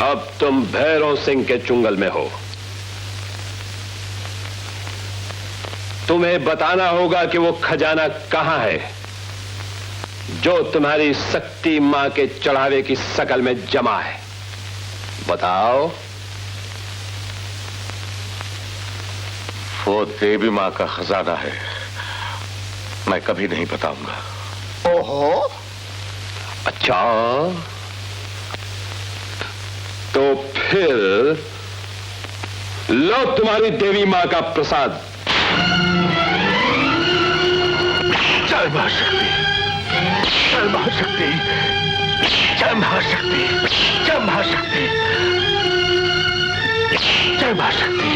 अब तुम भैरव सिंह के चुंगल में हो। तुम्हें बताना होगा कि वो खजाना कहां है जो तुम्हारी शक्ति मां के चढ़ावे की शकल में जमा है। बताओ। वो देवी मां का खजाना है, मैं कभी नहीं बताऊंगा। ओहो, अच्छा, तो फिर लो तुम्हारी देवी मां का प्रसाद। जय महाशक्ति, जय महाशक्ति, जय महाशक्ति, जय महाशक्ति, जय महाशक्ति,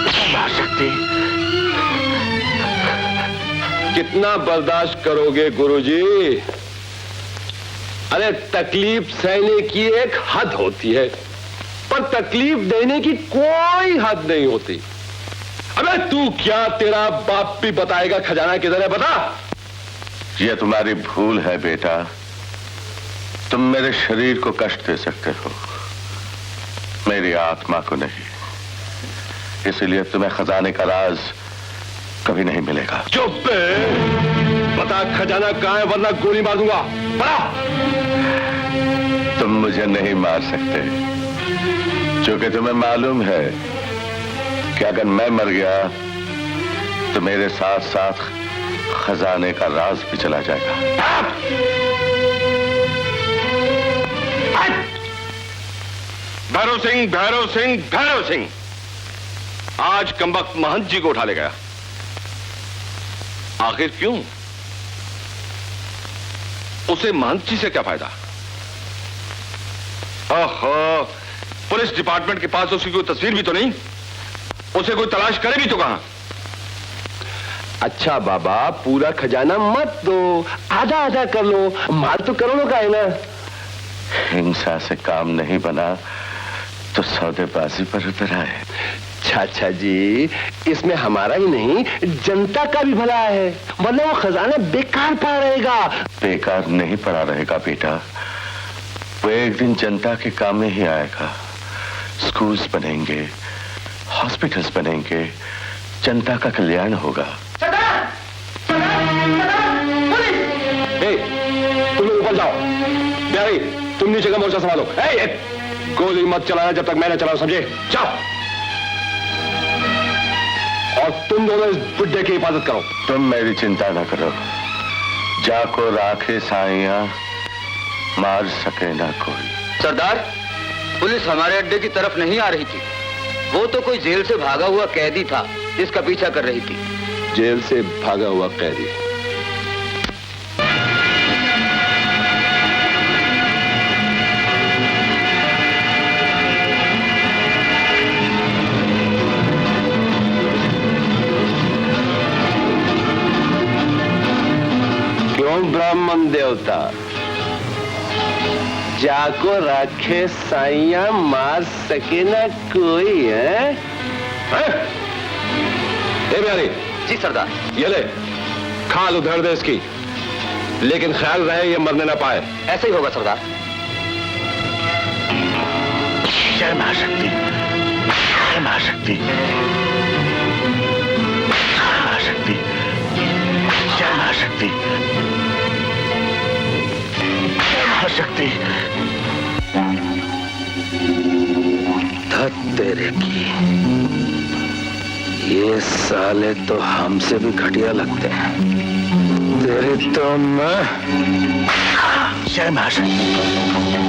जय महाशक्ति। कितना बर्दाश्त करोगे गुरुजी? अरे तकलीफ सहने की एक हद होती है, पर तकलीफ देने की कोई हद नहीं होती। अबे तू क्या, तेरा बाप भी बताएगा खजाना किधर है, बता। यह तुम्हारी भूल है बेटा, तुम मेरे शरीर को कष्ट दे सकते हो, मेरी आत्मा को नहीं। इसलिए तुम्हें खजाने का राज कभी नहीं मिलेगा। चुप बता, खजाना कहां है, वरना गोली मार दूंगा। बता। तुम मुझे नहीं मार सकते, क्योंकि तुम्हें मालूम है कि अगर मैं मर गया तो मेरे साथ साथ खजाने का राज भी चला जाएगा। भैरव सिंह, भैरव सिंह, भैरव सिंह, आज कमबख्त महंत जी को उठा ले गया। आखिर क्यों? उसे महंत जी से क्या फायदा? ओहो, पुलिस डिपार्टमेंट के पास उसकी कोई तस्वीर भी तो नहीं, उसे कोई तलाश करे भी तो कहां? अच्छा बाबा, पूरा खजाना मत दो, आधा आधा कर लो, माल तो करोड़ों का है ना। हिंसा से काम नहीं बना तो सौदेबाजी पर उतर आए। चाचा जी, इसमें हमारा ही नहीं जनता का भी भला है, वरना वो खजाना बेकार पड़ा रहेगा। बेकार नहीं पड़ा रहेगा बेटा, वो एक दिन जनता के काम में ही आएगा। स्कूल्स बनेंगे, हॉस्पिटल्स बनेंगे, जनता का कल्याण होगा। तुम लोग ऊपर जाओ, प्यारी तुम नीचे का मोर्चा संभालो। गोली मत चलाना जब तक मैं न चलाऊं, समझे? जाओ। और तुम दोनों इस बुड्ढे की हिफाजत करो। तुम मेरी चिंता न करो, जाको राखे साइया, मार सके ना कोई। सरदार, पुलिस हमारे अड्डे की तरफ नहीं आ रही थी, वो तो कोई जेल से भागा हुआ कैदी था जिसका पीछा कर रही थी। जेल से भागा हुआ कैदी? क्यों ब्राह्मण देवता, जाको राखे साइया, मार सके ना कोई है? प्यारी। जी सरदार। ये ले, खाल उधर दे इसकी, लेकिन ख्याल रहे ये मरने ना पाए। ऐसे ही होगा सरदार। जय महाशक्ति, जय महाशक्ति, महाशक्ति, जय महाशक्ति, जय महाशक्ति। धत तेरे की, ये साले तो हमसे भी घटिया लगते हैं। तेरी तो मैं। जय महाशक्ति।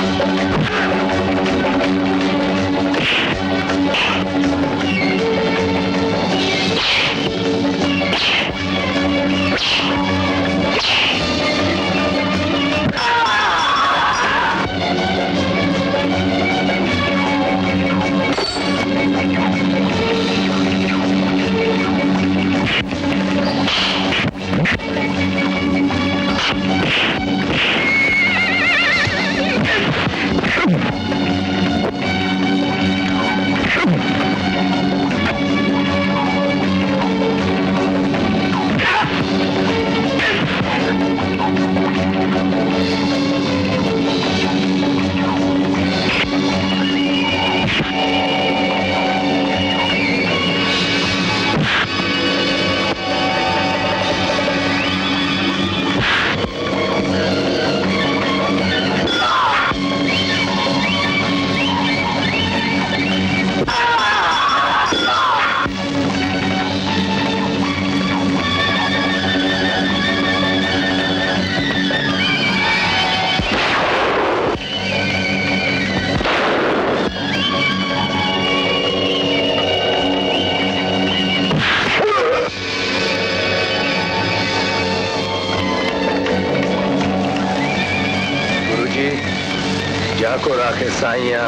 के साइया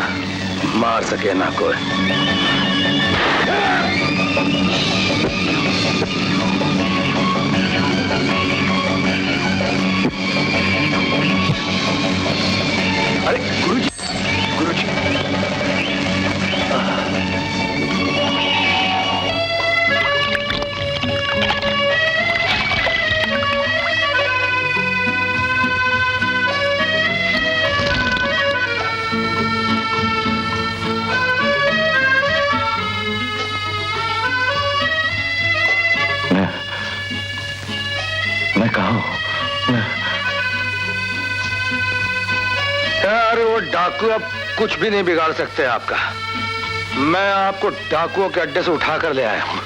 मार सके ना कोई। अरे गुरुजी, गुरुजी, मैं कहाँ हूँ? अरे वो डाकू अब कुछ भी नहीं बिगाड़ सकते आपका। मैं आपको डाकुओं के अड्डे से उठाकर ले आया हूं।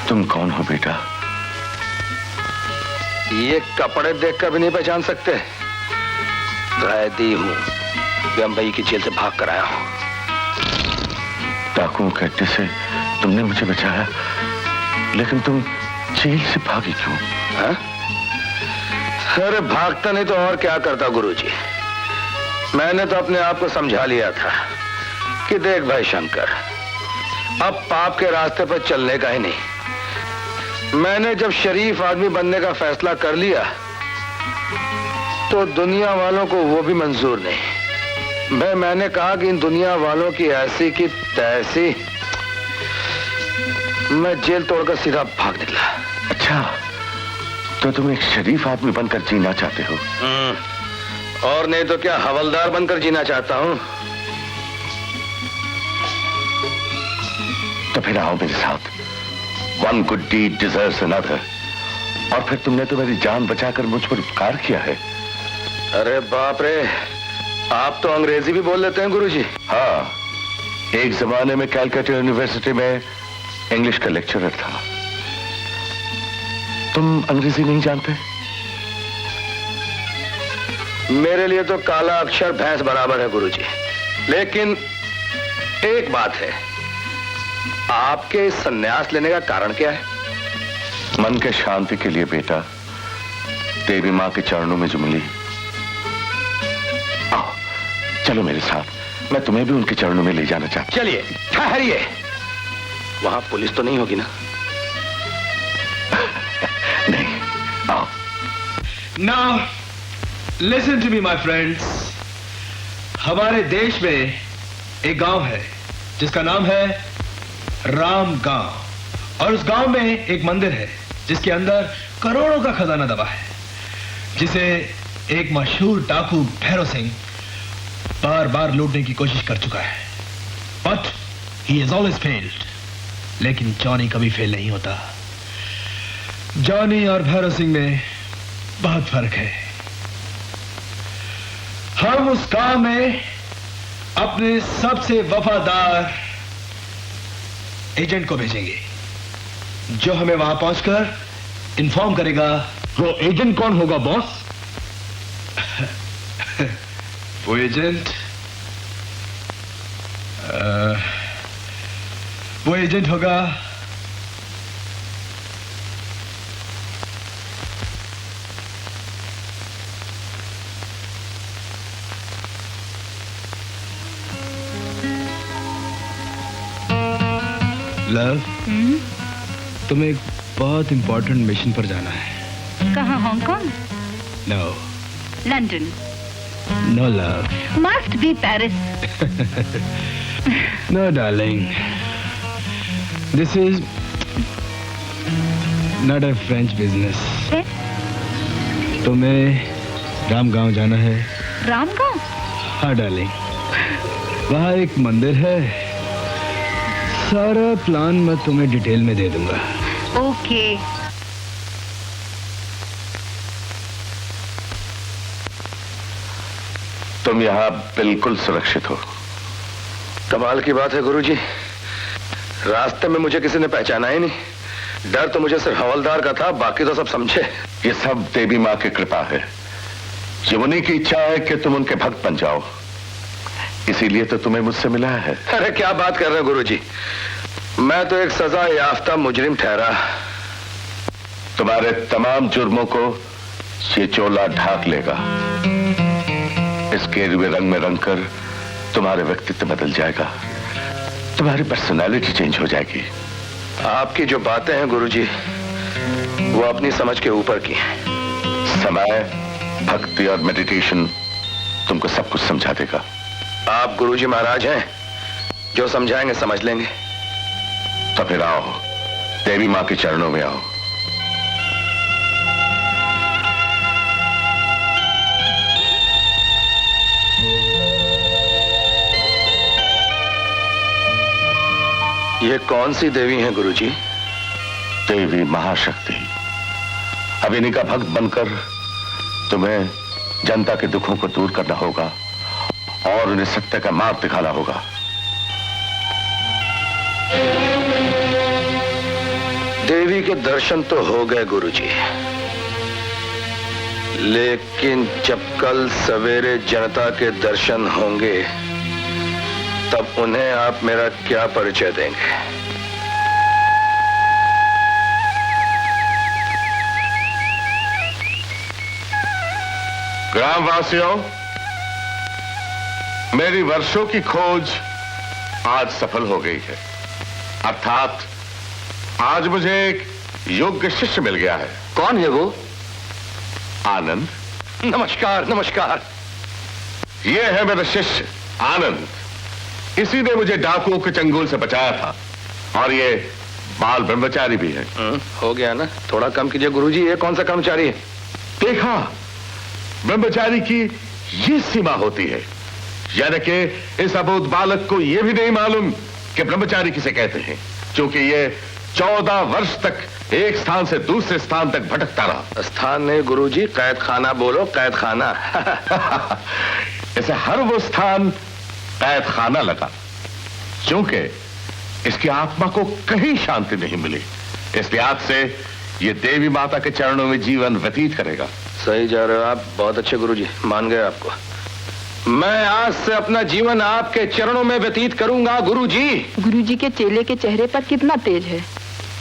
तुम कौन हो बेटा? ये कपड़े देखकर भी नहीं पहचान सकते? कैदी हूं, बंबई की जेल से भाग कर आया हूं। डाकुओं के अड्डे से तुमने मुझे बचाया, लेकिन तुम जेल से भागे क्यों? हा? अरे भागता नहीं तो और क्या करता गुरुजी। मैंने तो अपने आप को समझा लिया था कि देख भाई शंकर, अब पाप के रास्ते पर चलने का ही नहीं। मैंने जब शरीफ आदमी बनने का फैसला कर लिया तो दुनिया वालों को वो भी मंजूर नहीं। मैंने कहा कि इन दुनिया वालों की ऐसी की तैसी, मैं जेल तोड़कर सीधा भाग निकला। अच्छा, तो तुम एक शरीफ आदमी बनकर जीना चाहते हो? और नहीं तो क्या हवलदार बनकर जीना चाहता हूं। तो फिर आओ मेरे साथ। One good deed deserves another। और फिर तुमने तो मेरी जान बचाकर मुझ पर उपकार किया है। अरे बाप रे, आप तो अंग्रेजी भी बोल लेते हैं गुरुजी। हाँ, एक जमाने में कैलकाटा यूनिवर्सिटी में इंग्लिश का लेक्चरर था। तुम अंग्रेजी नहीं जानते? मेरे लिए तो काला अक्षर भैंस बराबर है गुरुजी। लेकिन एक बात है, आपके संन्यास लेने का कारण क्या है? मन के शांति के लिए बेटा, देवी मां के चरणों में जो मिली। आओ चलो मेरे साथ, मैं तुम्हें भी उनके चरणों में ले जाना चाहता हूं। चलिए। ठहरिए, वहां पुलिस तो नहीं होगी ना? नहीं, आओ। Now, listen to me, my friends. हमारे देश में एक गांव है जिसका नाम है राम गांव, और उस गांव में एक मंदिर है जिसके अंदर करोड़ों का खजाना दबा है, जिसे एक मशहूर डाकू भैरव सिंह बार बार लूटने की कोशिश कर चुका है। But he has always failed. लेकिन जॉनी कभी फेल नहीं होता। जॉनी और भैरव सिंह में बहुत फर्क है। हम उस गांव में अपने सबसे वफादार एजेंट को भेजेंगे, जो हमें वहां पहुंचकर इन्फॉर्म करेगा। वो एजेंट कौन होगा बॉस? वो एजेंट होगा लव। तुम्हें एक बहुत इंपॉर्टेंट मिशन पर जाना है। कहाँ? Hong Kong? No. London? No love. Must be Paris. No darling, this is not a French business. तुम्हें रामगांव जाना है। रामगांव? हाँ डार्लिंग, वहाँ एक मंदिर है। सारा प्लान मैं तुम्हें डिटेल में दे दूंगा। ओके। तुम यहाँ बिल्कुल सुरक्षित हो। कमाल की बात है गुरुजी, रास्ते में मुझे किसी ने पहचाना ही नहीं। डर तो मुझे सिर्फ हवलदार का था, बाकी तो सब समझे। ये सब देवी माँ की कृपा है। ये उन्हीं की इच्छा है कि तुम उनके भक्त बन जाओ, इसीलिए तो तुम्हें मुझसे मिला है। अरे क्या बात कर रहे हैं गुरुजी, मैं तो एक सजा याफ्ता मुजरिम ठहरा। तुम्हारे तमाम जुर्मों को ये चोला ढाक लेगा, इस केरुए रंग में रंग कर तुम्हारे व्यक्तित्व बदल जाएगा, तुम्हारी पर्सनालिटी चेंज हो जाएगी। आपकी जो बातें हैं गुरुजी, वो अपनी समझ के ऊपर की हैं। समय, भक्ति और मेडिटेशन तुमको सब कुछ समझा देगा। आप गुरुजी महाराज हैं, जो समझाएंगे समझ लेंगे। तो फिर आओ, देवी मां के चरणों में आओ। ये कौन सी देवी हैं गुरुजी? देवी महाशक्ति। अब इन्हीं का भक्त बनकर तुम्हें जनता के दुखों को दूर करना होगा और उन्हें सत्य का मार्ग दिखाना होगा। देवी के दर्शन तो हो गए गुरुजी, लेकिन जब कल सवेरे जनता के दर्शन होंगे तब उन्हें आप मेरा क्या परिचय देंगे? ग्रामवासियों, मेरी वर्षों की खोज आज सफल हो गई है। अर्थात आज मुझे एक योग्य शिष्य मिल गया है। कौन है वो? आनंद। नमस्कार नमस्कार। ये है मेरा शिष्य आनंद। इसी ने मुझे डाकुओं के चंगुल से बचाया था और ये बाल ब्रह्मचारी भी है। हो गया ना, थोड़ा कम कीजिए गुरुजी। ये कौन सा कर्मचारी है? देखा, ब्रह्मचारी की ये सीमा होती है, यानी कि इस अबोध बालक को यह भी नहीं मालूम कि ब्रह्मचारी किसे कहते हैं, क्योंकि ये 14 वर्ष तक एक स्थान से दूसरे स्थान तक भटकता रहा। स्थान नहीं गुरुजी, कैद खाना बोलो, कैद खाना। इसे हर वो स्थान कैद खाना लगा, क्योंकि इसकी आत्मा को कहीं शांति नहीं मिली। इसलिए आज से ये देवी माता के चरणों में जीवन व्यतीत करेगा। सही जा रहे हो आप, बहुत अच्छे गुरुजी, मान गए आपको। मैं आज से अपना जीवन आपके चरणों में व्यतीत करूंगा गुरुजी। गुरुजी के चेले के चेहरे पर कितना तेज है।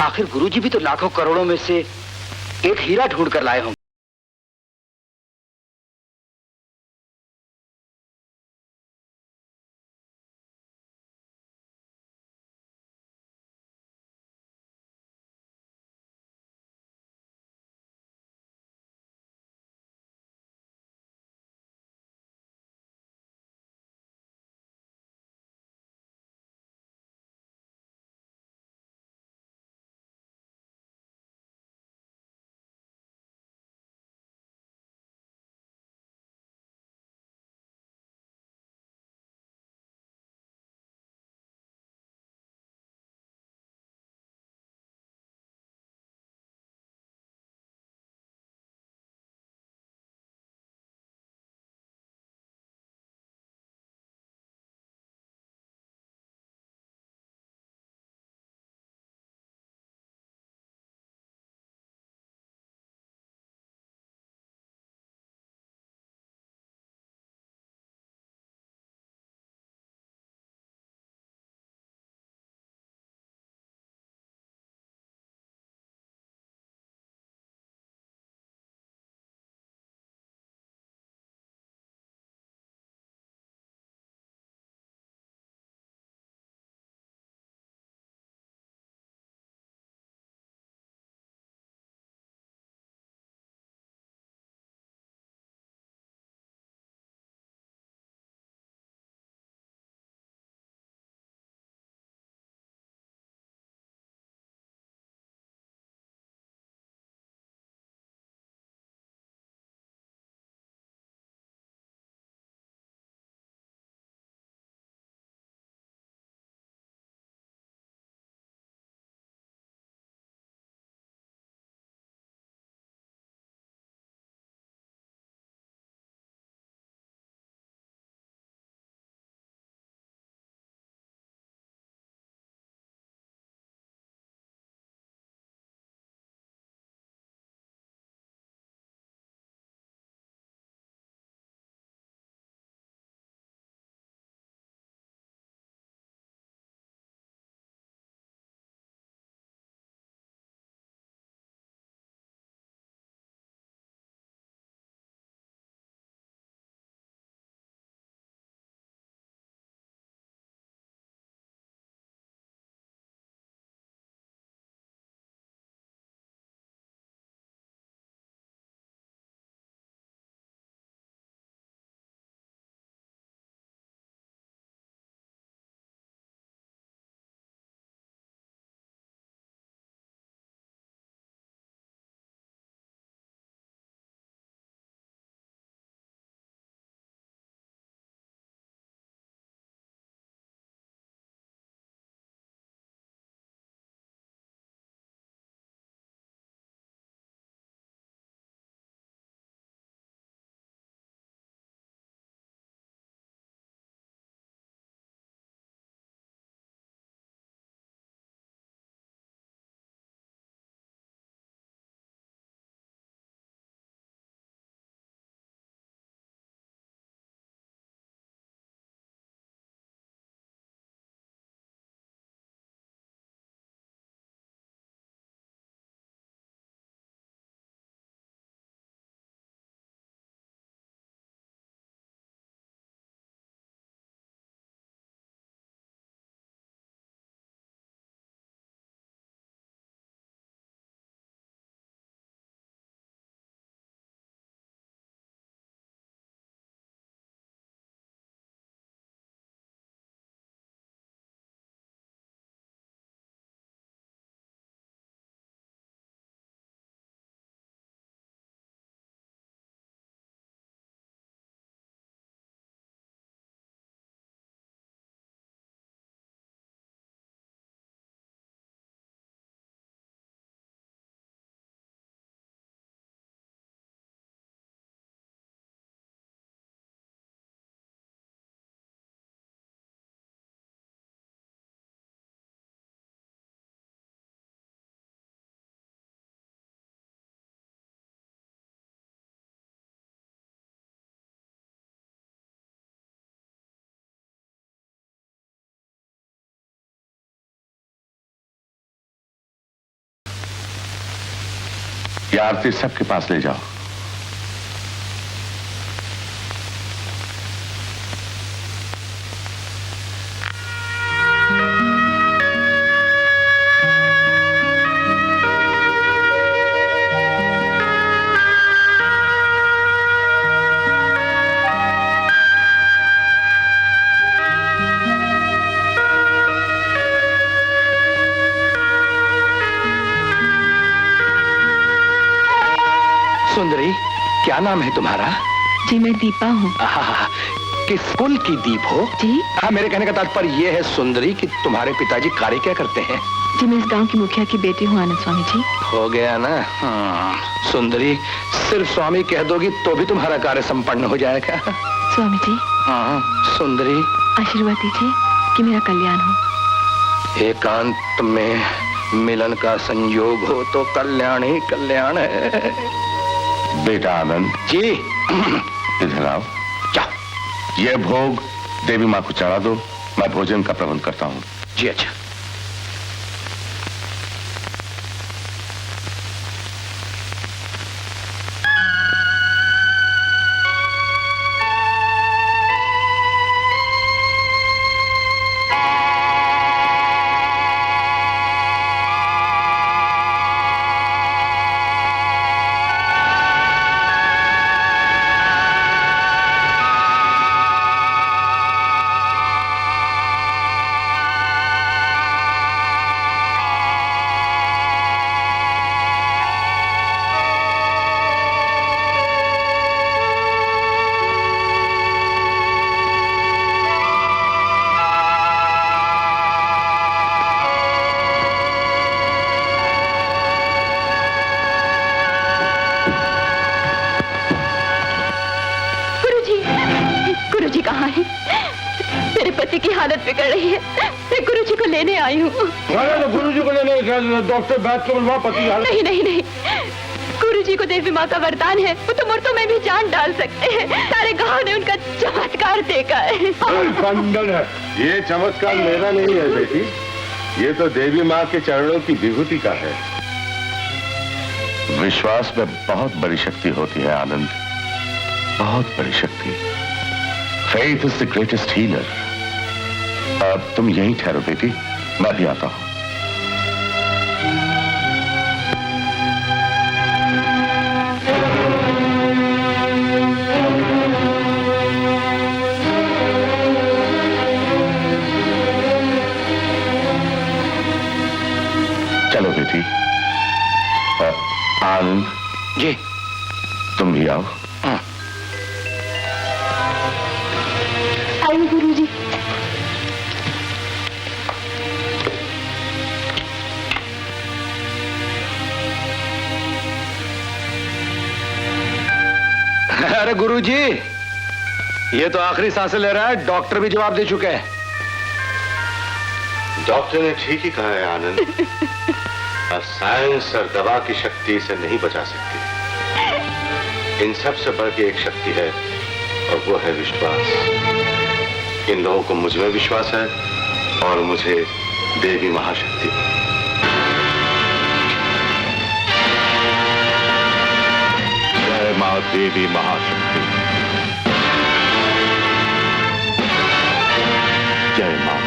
आखिर गुरुजी भी तो लाखों करोड़ों में से एक हीरा ढूंढ कर लाए होंगे। ये आरती सबके पास ले जाओ। सुंदरी, क्या नाम है तुम्हारा? जी मैं दीपा हूँ। आहा, किस कुल की दीप हो? जी हाँ, मेरे कहने का तात्पर्य यह है सुंदरी कि तुम्हारे पिताजी कार्य क्या करते हैं? जी मैं इस गांव की मुखिया की बेटी हूँ आनंद स्वामी जी। हो गया ना। सुंदरी, सिर्फ स्वामी कह दोगी तो भी तुम्हारा कार्य संपन्न हो जाएगा। स्वामी जी हाँ सुंदरी, आशीर्वाद दीजिए कि मेरा कल्याण हो। एकांत में मिलन का संयोग हो तो कल्याण ही कल्याण है। बेटा आनंद जी इधर आओ। क्या? ये भोग देवी माँ को चढ़ा दो, मैं भोजन का प्रबंध करता हूँ। जी अच्छा। कहाँ है? मेरे पति की हालत बिगड़ रही है, मैं गुरुजी को लेने आई हूँ। गुरुजी को लेने डॉक्टर बैठ को बुलवा, पति हालत। नहीं नहीं नहीं, गुरुजी को देवी माँ का वरदान है, वो तो मुर्दों में भी जान डाल सकते हैं। सारे गांव ने उनका चमत्कार देखा है। खंडन है। ये चमत्कार मेरा नहीं है बेटी, ये तो देवी माँ के चरणों की विभूति का है। विश्वास में बहुत बड़ी शक्ति होती है आनंद, बहुत बड़ी शक्ति। Faith is the greatest healer. अब तुम यहीं ठहरो बेटी, मैं भी आता हूं। चलो बेटी। आनंद जी, तुम भी आओ। आइए गुरुजी। अरे गुरुजी, ये तो आखिरी सांसें ले रहा है, डॉक्टर भी जवाब दे चुके हैं। डॉक्टर ने ठीक ही कहा है आनंद। साइंस और दवा की शक्ति इसे नहीं बचा सकती। इन सब से बढ़ के एक शक्ति है और वो है विश्वास। इन लोगों को मुझ में विश्वास है और मुझे देवी महाशक्ति। जय मां देवी महाशक्ति। जय मां।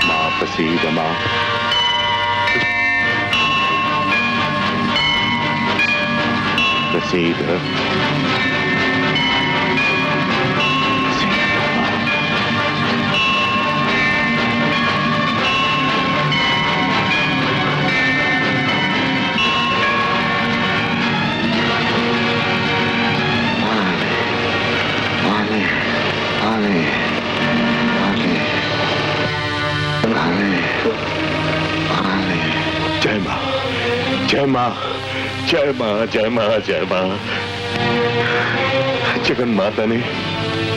मां प्रसीद मां। प्रसीद। जय मां, जय मां, जय मां, जय मां, जय मां। जगन माता ने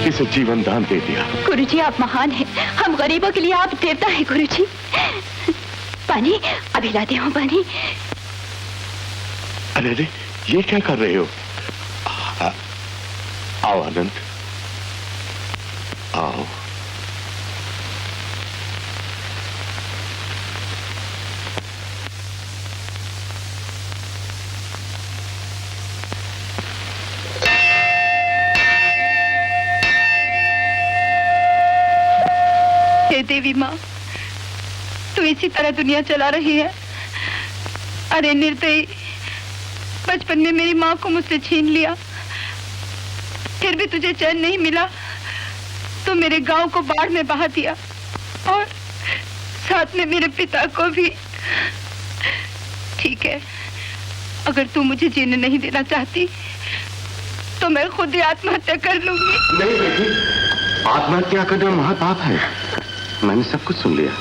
इसे जीवन दान दे दिया। गुरुजी आप महान हैं, हम गरीबों के लिए आप देवता हैं गुरुजी। पानी अभी लाते हो पानी। अरे अरे ये क्या कर रहे हो? आओ आनंद, आओ। देवी माँ, तू इसी तरह दुनिया चला रही है। अरे निर्दयी, बचपन में मेरी माँ को मुझसे छीन लिया, फिर भी तुझे चैन नहीं मिला तो मेरे गांव को बाढ़ में बहा दिया और साथ में मेरे पिता को भी। ठीक है, अगर तू मुझे जीने नहीं देना चाहती तो मैं खुद ही आत्महत्या कर लूंगी। नहीं बेटी, आत्महत्या करना महापाप है। मैंने सब कुछ सुन लिया।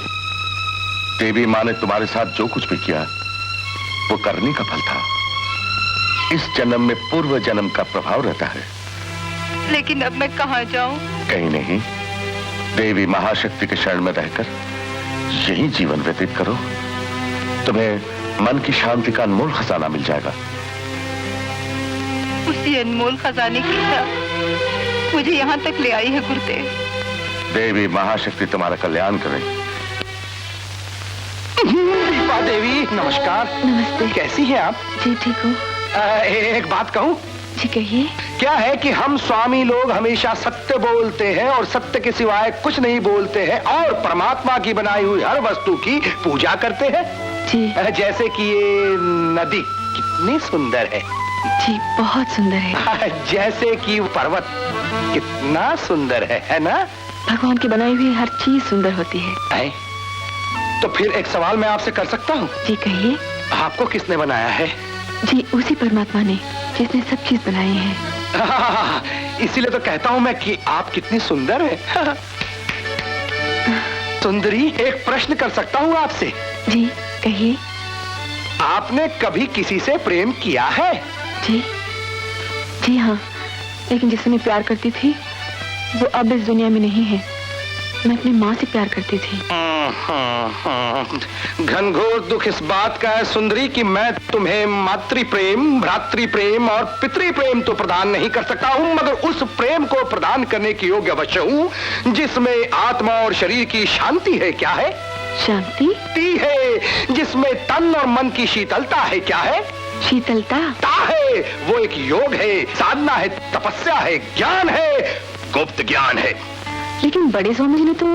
देवी माँ ने तुम्हारे साथ जो कुछ भी किया वो करने का फल था। इस जन्म में पूर्व जन्म का प्रभाव रहता है। लेकिन अब मैं कहाँ जाऊं? कहीं नहीं, देवी महाशक्ति के शरण में रहकर यही जीवन व्यतीत करो। तुम्हें मन की शांति का अनमोल खजाना मिल जाएगा। उसी अनमोल खजाने की इच्छा मुझे यहाँ तक ले आई है गुरुदेव। देवी महाशक्ति तुम्हारा कल्याण करे। दीपा देवी, नमस्कार। नमस्ते। कैसी हैं आप? जी ठीक हूँ। एक बात कहूं? जी कहिए। क्या है कि हम स्वामी लोग हमेशा सत्य बोलते हैं और सत्य के सिवाय कुछ नहीं बोलते हैं और परमात्मा की बनाई हुई हर वस्तु की पूजा करते हैं। जी। जैसे कि ये नदी कितनी सुंदर है। जी बहुत सुंदर है। जैसे कि पर्वत कितना सुंदर है ना? भगवान की बनाई हुई हर चीज सुंदर होती है। तो फिर एक सवाल मैं आपसे कर सकता हूँ? जी कहिए। आपको किसने बनाया है? जी उसी परमात्मा ने जिसने सब चीज बनाई है। इसीलिए तो कहता हूँ मैं कि आप कितनी सुंदर है। सुंदरी, एक प्रश्न कर सकता हूँ आपसे? जी कहिए। आपने कभी किसी से प्रेम किया है? जी जी हाँ, लेकिन जिससे मैं प्यार करती थी वो अब इस दुनिया में नहीं है। मैं अपनी माँ से प्यार करती थी। घनघोर दुख इस बात का है सुंदरी कि मैं तुम्हें मातृ प्रेम, भ्रातृ प्रेम और पितृ प्रेम तो प्रदान नहीं कर सकता हूँ, मगर उस प्रेम को प्रदान करने की योग्य अवश्य हूँ जिसमें आत्मा और शरीर की शांति है। क्या है? शांति है, जिसमें तन और मन की शीतलता है। क्या है? शीतलता है, वो एक योग है, साधना है, तपस्या है, ज्ञान है, गुप्त ज्ञान है। लेकिन बड़े स्वामी जी ने तो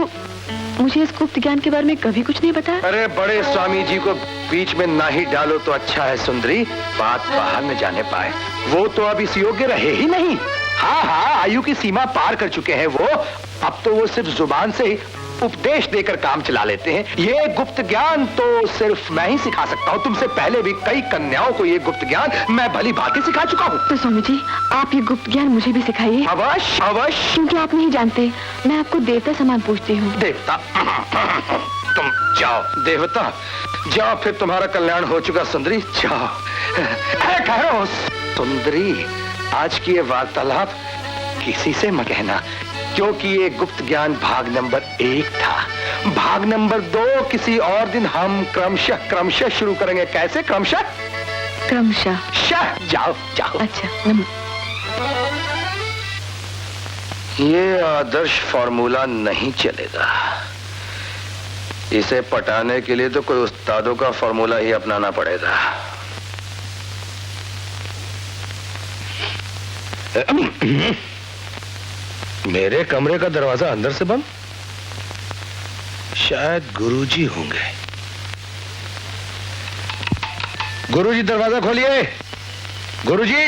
मुझे इस गुप्त ज्ञान के बारे में कभी कुछ नहीं बताया। अरे बड़े स्वामी जी को बीच में ना ही डालो तो अच्छा है सुंदरी, बात बाहर न जाने पाए। वो तो अब इस योग्य रहे ही नहीं। हाँ हाँ, आयु की सीमा पार कर चुके हैं वो। अब तो वो सिर्फ जुबान से ही उपदेश देकर काम चला लेते हैं। ये गुप्त ज्ञान तो सिर्फ मैं ही सिखा सकता हूँ। तुमसे पहले भी कई कन्याओं को ये गुप्त ज्ञान मैं भली भांति सिखा चुका हूँ। तो स्वामी जी आप ये गुप्त ज्ञान मुझे भी सिखाइए। अवश्य अवश्य। क्योंकि आप नहीं जानते मैं आपको देवता समान पूछती हूँ। देवता? तुम जाओ देवता, जाओ, फिर तुम्हारा कल्याण हो चुका सुंदरी, जाओ। कह रहा हूँ सुंदरी, आज की ये वार्तालाप किसी से मत कहना, क्योंकि ये गुप्त ज्ञान भाग नंबर 1 था। भाग नंबर 2 किसी और दिन हम क्रमशः शुरू करेंगे। कैसे? क्रमशः। जाओ जाओ। अच्छा ये आदर्श फॉर्मूला नहीं चलेगा। इसे पटाने के लिए तो कोई उस्तादों का फॉर्मूला ही अपनाना पड़ेगा। मेरे कमरे का दरवाजा अंदर से बंद, शायद गुरुजी होंगे। गुरुजी दरवाजा खोलिए, गुरुजी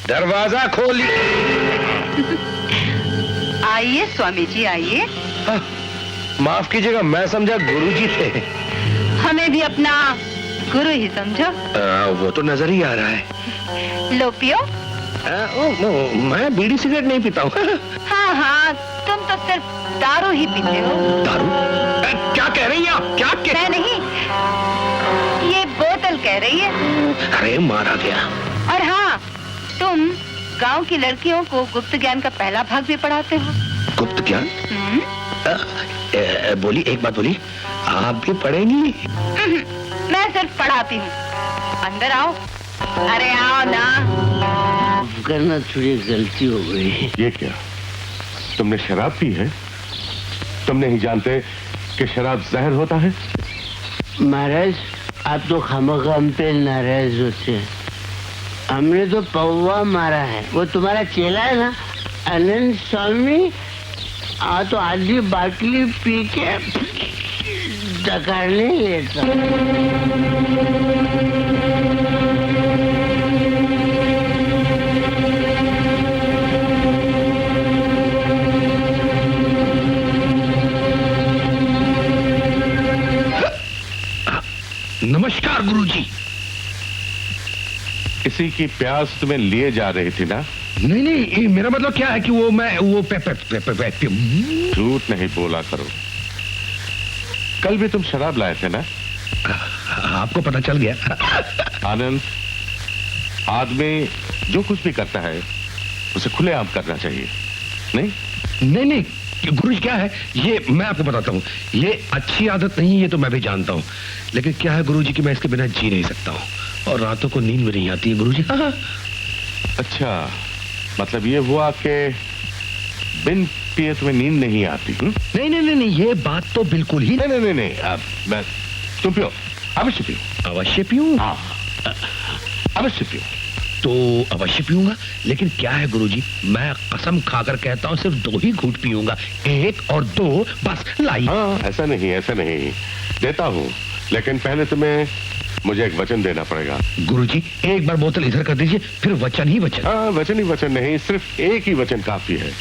दरवाजा खोलिए। आइए स्वामी जी आइए। माफ कीजिएगा, मैं समझा गुरुजी थे। हमें भी अपना गुरु ही समझो। वो तो नजर ही आ रहा है। लो पियो। मैं बीड़ी सिगरेट नहीं पीता हूँ। हाँ हाँ, तुम तो सिर्फ दारू ही पीते हो। दारू? क्या कह रही हैं आप? क्या कह... मैं नहीं, ये बोतल कह रही है। अरे मारा गया। और हाँ, तुम गांव की लड़कियों को गुप्त ज्ञान का पहला भाग भी पढ़ाते हो। गुप्त ज्ञान? बोली, एक बात बोली, आप भी पढ़ेंगी? मैं सिर्फ पढ़ाती हूँ। अंदर आओ। अरे आओ ना। करना थोड़ी गलती हो गई। ये क्या? तुमने शराब पी है? तुम नहीं जानते कि शराब जहर होता है? महाराज आप तो खामखा हम पे नाराज होते हैं। हमने तो पौवा मारा है। वो तुम्हारा चेला है ना, आनंद स्वामी, तो आधी बाटली पी के डकारने लेता। नमस्कार गुरुजी। किसी की प्यास तुम्हें लिए जा रही थी ना? नहीं नहीं, ये मेरा मतलब क्या है कि वो मैं वो झूठ नहीं बोला करो। कल भी तुम शराब लाए थे ना? आपको पता चल गया? आनंद, आदमी जो कुछ भी करता है उसे खुलेआम करना चाहिए। नहीं नहीं नहीं गुरुजी, क्या है ये मैं आपको बताता हूँ। ये अच्छी आदत नहीं है, ये तो मैं भी जानता हूँ, लेकिन क्या है गुरुजी कि मैं इसके बिना जी नहीं सकता हूँ और रातों को नींद भी नहीं आती है गुरुजी। हाँ। अच्छा, मतलब ये हुआ कि बिन पिए तुम्हें नींद नहीं आती? नहीं नहीं नहीं नहीं, ये बात तो बिल्कुल ही नहीं नहीं नहीं, अब मैं तुम पियो, अवश्य पियो। अवश्य पीऊं? हाँ, अवश्य पियो। तो अवश्य पीऊंगा, लेकिन क्या है गुरुजी, मैं कसम खाकर कहता हूँ सिर्फ 2 ही घूंट पीऊंगा, 1 और 2 बस लाई। हाँ, ऐसा नहीं देता हूँ, लेकिन पहले तुम्हें मुझे एक वचन देना पड़ेगा। गुरुजी एक बार बोतल इधर कर दीजिए, फिर वचन ही वचन। हाँ, वचन ही वचन नहीं, सिर्फ एक ही वचन काफी है।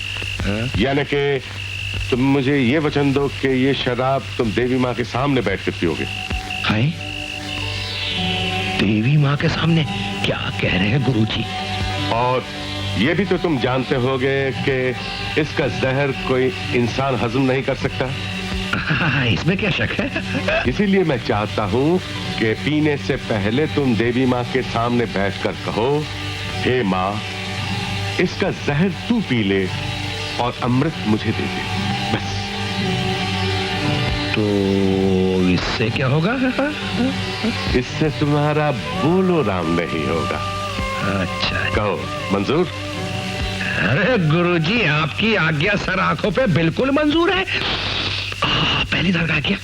यानी कि तुम मुझे ये वचन दो कि ये शराब तुम देवी माँ के सामने बैठ कर पियोगे। हाय, देवी माँ के सामने? क्या कह रहे हैं गुरुजी? और ये भी तो तुम जानते होगे कि इसका जहर कोई इंसान हजम नहीं कर सकता। इसमें क्या शक है? इसीलिए मैं चाहता हूँ कि पीने से पहले तुम देवी माँ के सामने बैठकर कहो, हे माँ, इसका जहर तू पी ले और अमृत मुझे दे दे, बस। तो इससे क्या होगा? इससे तुम्हारा बोलो राम नहीं होगा। अच्छा, कहो, मंजूर? अरे गुरुजी आपकी आज्ञा सर आंखों पे बिल्कुल मंजूर है। पहली दरगाह क्या?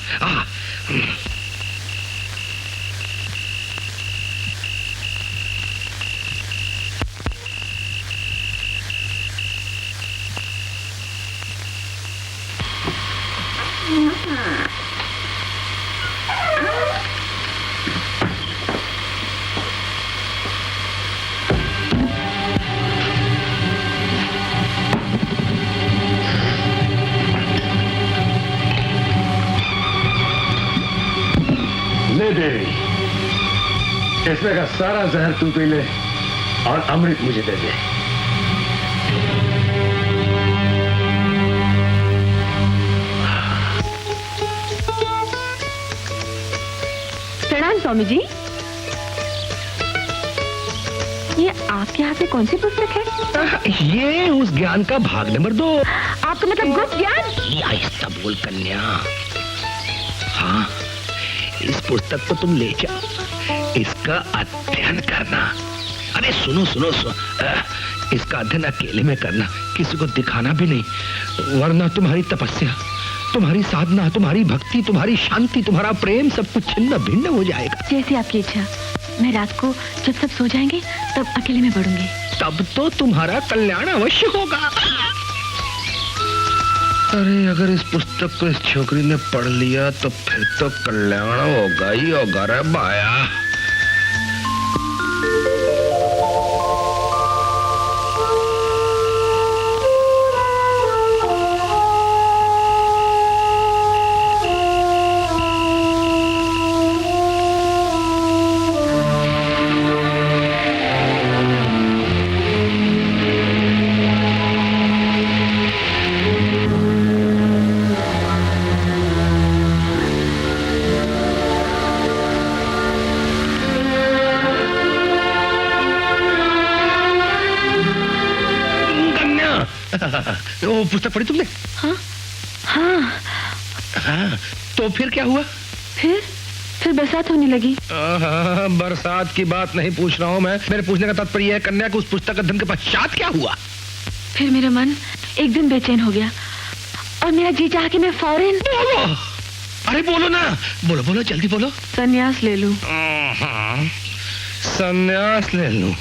ले देवी, इसमें का सारा जहर तू पी ले और अमृत मुझे दे दे। प्रणाम स्वामी जी। ये आपके हाथ में कौन सी पुस्तक है? ये उस ज्ञान का भाग नंबर 2। आपका मतलब गुप्त ज्ञान? आहिस्ता बोल कन्या। हाँ, इस पुस्तक को तुम ले जाओ, इसका अध्ययन करना। अरे सुनो सुनो इसका अध्ययन अकेले में करना, किसी को दिखाना भी नहीं, वरना तुम्हारी तपस्या, तुम्हारी साधना, तुम्हारी भक्ति, तुम्हारी शांति, तुम्हारा प्रेम सब कुछ छिन्न भिन्न हो जाएगा। जैसी आपकी इच्छा। मैं रात को जब सब सो जाएंगे तब अकेले में पढ़ूंगी। तब तो तुम्हारा कल्याण अवश्य होगा। अरे अगर इस पुस्तक को इस छोकरी ने पढ़ लिया तो फिर तो कल्याण होगा ही होगा रे बाया। वो पुस्तक पढ़ी तुमने? हाँ हाँ हाँ, तो फिर क्या हुआ? फिर बरसात होने लगी। बरसात की बात नहीं पूछ रहा हूँ मैं, मेरे पूछने का तात्पर्य है कन्या को उस पुस्तक अध्ययन के पश्चात क्या हुआ? फिर मेरा मन एक दिन बेचैन हो गया और मेरा जी चाहा कि मैं फौरन। बोलो, अरे बोलो ना, बोलो बोलो जल्दी बोलो। संन्यास ले लूं। संन्यास ले लूं?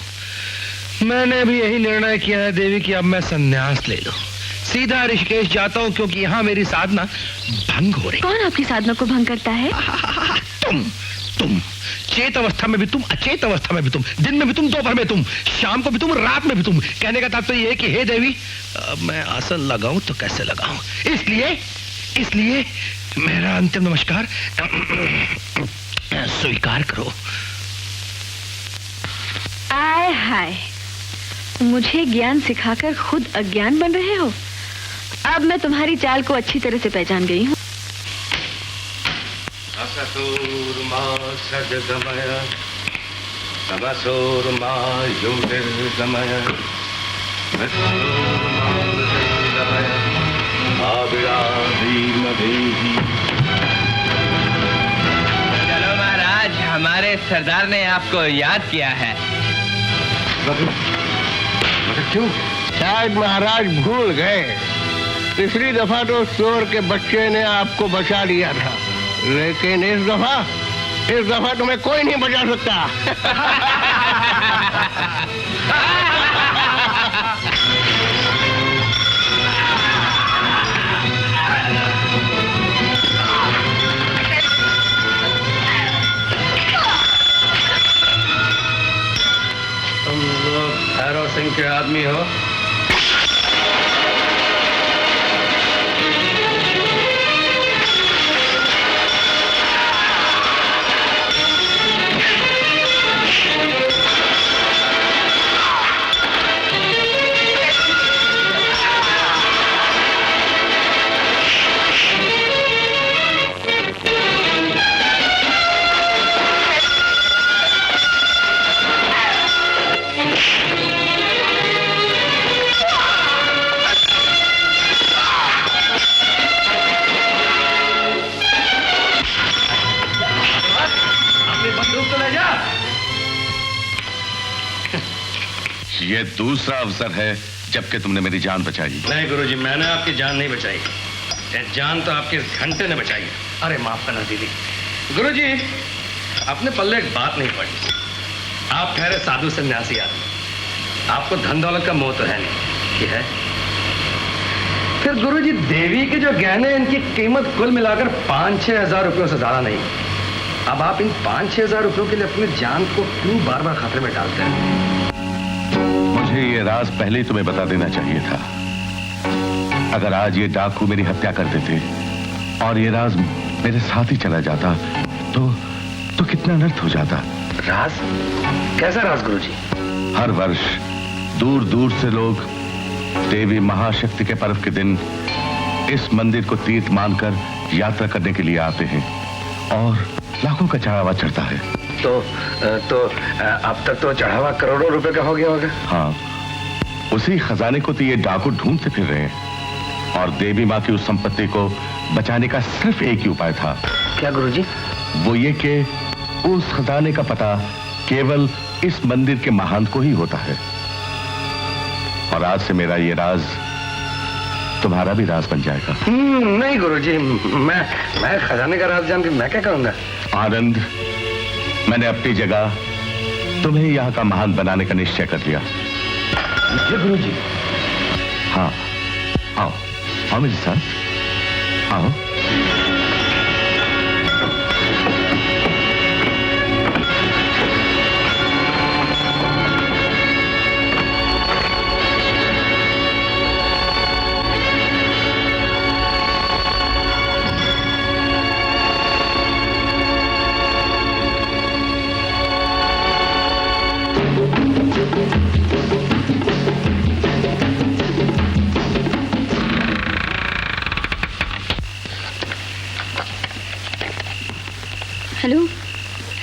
मैंने भी यही निर्णय किया है देवी कि अब मैं संन्यास ले लूं। सीधा ऋषिकेश जाता हूँ, क्योंकि यहाँ मेरी साधना भंग हो रही। कौन आपकी साधना को भंग करता है? तुम चेत अवस्था में भी तुम, अचेत अवस्था में भी तुम, दिन में भी तुम, दोपहर में तुम, शाम को भी तुम, रात में भी तुम। कहने का तात्पर्य यह है कि हे देवी, अब मैं आसन लगाऊं तो कैसे लगाऊं? इसलिए मेरा अंतिम नमस्कार स्वीकार करो। आय हाय, मुझे ज्ञान सिखाकर खुद अज्ञान बन रहे हो। अब मैं तुम्हारी चाल को अच्छी तरह से पहचान गई हूँ। असतोर्मा सद्गमय तमसोर्मा ज्योतिर्गमय मृत्योर्मा मृतंगमय आविराधीमदेहि। चलो महाराज, हमारे सरदार ने आपको याद किया है। मगर क्यों? शायद महाराज भूल गए, पिछली दफा तो चोर के बच्चे ने आपको बचा लिया था, लेकिन इस दफा तुम्हें कोई नहीं बचा सकता। तुम लोग भैरव सिंह के आदमी हो? ये दूसरा अवसर है जबकि तुमने मेरी जान बचाई। नहीं गुरुजी, मैंने आपकी जान नहीं बचाई, ये जान तो आपके इस घंटे ने बचाई। अरे माफ करना दीदी। गुरुजी, अपने पल्ले एक बात नहीं पड़ी। आप ठहरे साधु सन्यासी आदमी, आपको धन दौलत का मोह तो है नहीं कि है? फिर गुरुजी, देवी के जो गहने, इनकी कीमत कुल मिलाकर 5-6 हजार रुपयों से ज्यादा नहीं। अब आप इन 5-6 हजार रुपयों के लिए अपनी जान को क्यों बार बार खतरे में डालते हैं? मुझे ये राज पहले ही तुम्हें बता देना चाहिए था। अगर आज ये डाकू मेरी हत्या कर देते और ये राज मेरे साथ ही चला जाता तो कितना अनर्थ हो जाता। राज? कैसा राज गुरुजी? हर वर्ष दूर दूर से लोग देवी महाशक्ति के पर्व के दिन इस मंदिर को तीर्थ मानकर यात्रा करने के लिए आते हैं और लाखों का चढ़ावा चढ़ता है। तो अब तक तो चढ़ावा करोड़ों रुपए का हो गया होगा। हाँ, उसी खजाने को तो ये डाकू ढूंढते फिर रहे हैं और देवी माँ की उस संपत्ति को बचाने का सिर्फ एक ही उपाय था। क्या गुरुजी? वो ये कि उस खजाने का पता केवल इस मंदिर के महंत को ही होता है। और आज से मेरा ये राज तुम्हारा भी राज बन जाएगा। नहीं गुरुजी, मैं खजाने का राज जान के मैं क्या करूंगा? आनंद, मैंने अपनी जगह तुम्हें यहाँ का महान बनाने का निश्चय कर लिया। गुरुजी? हाँ, आओ मेरे साथ आओ।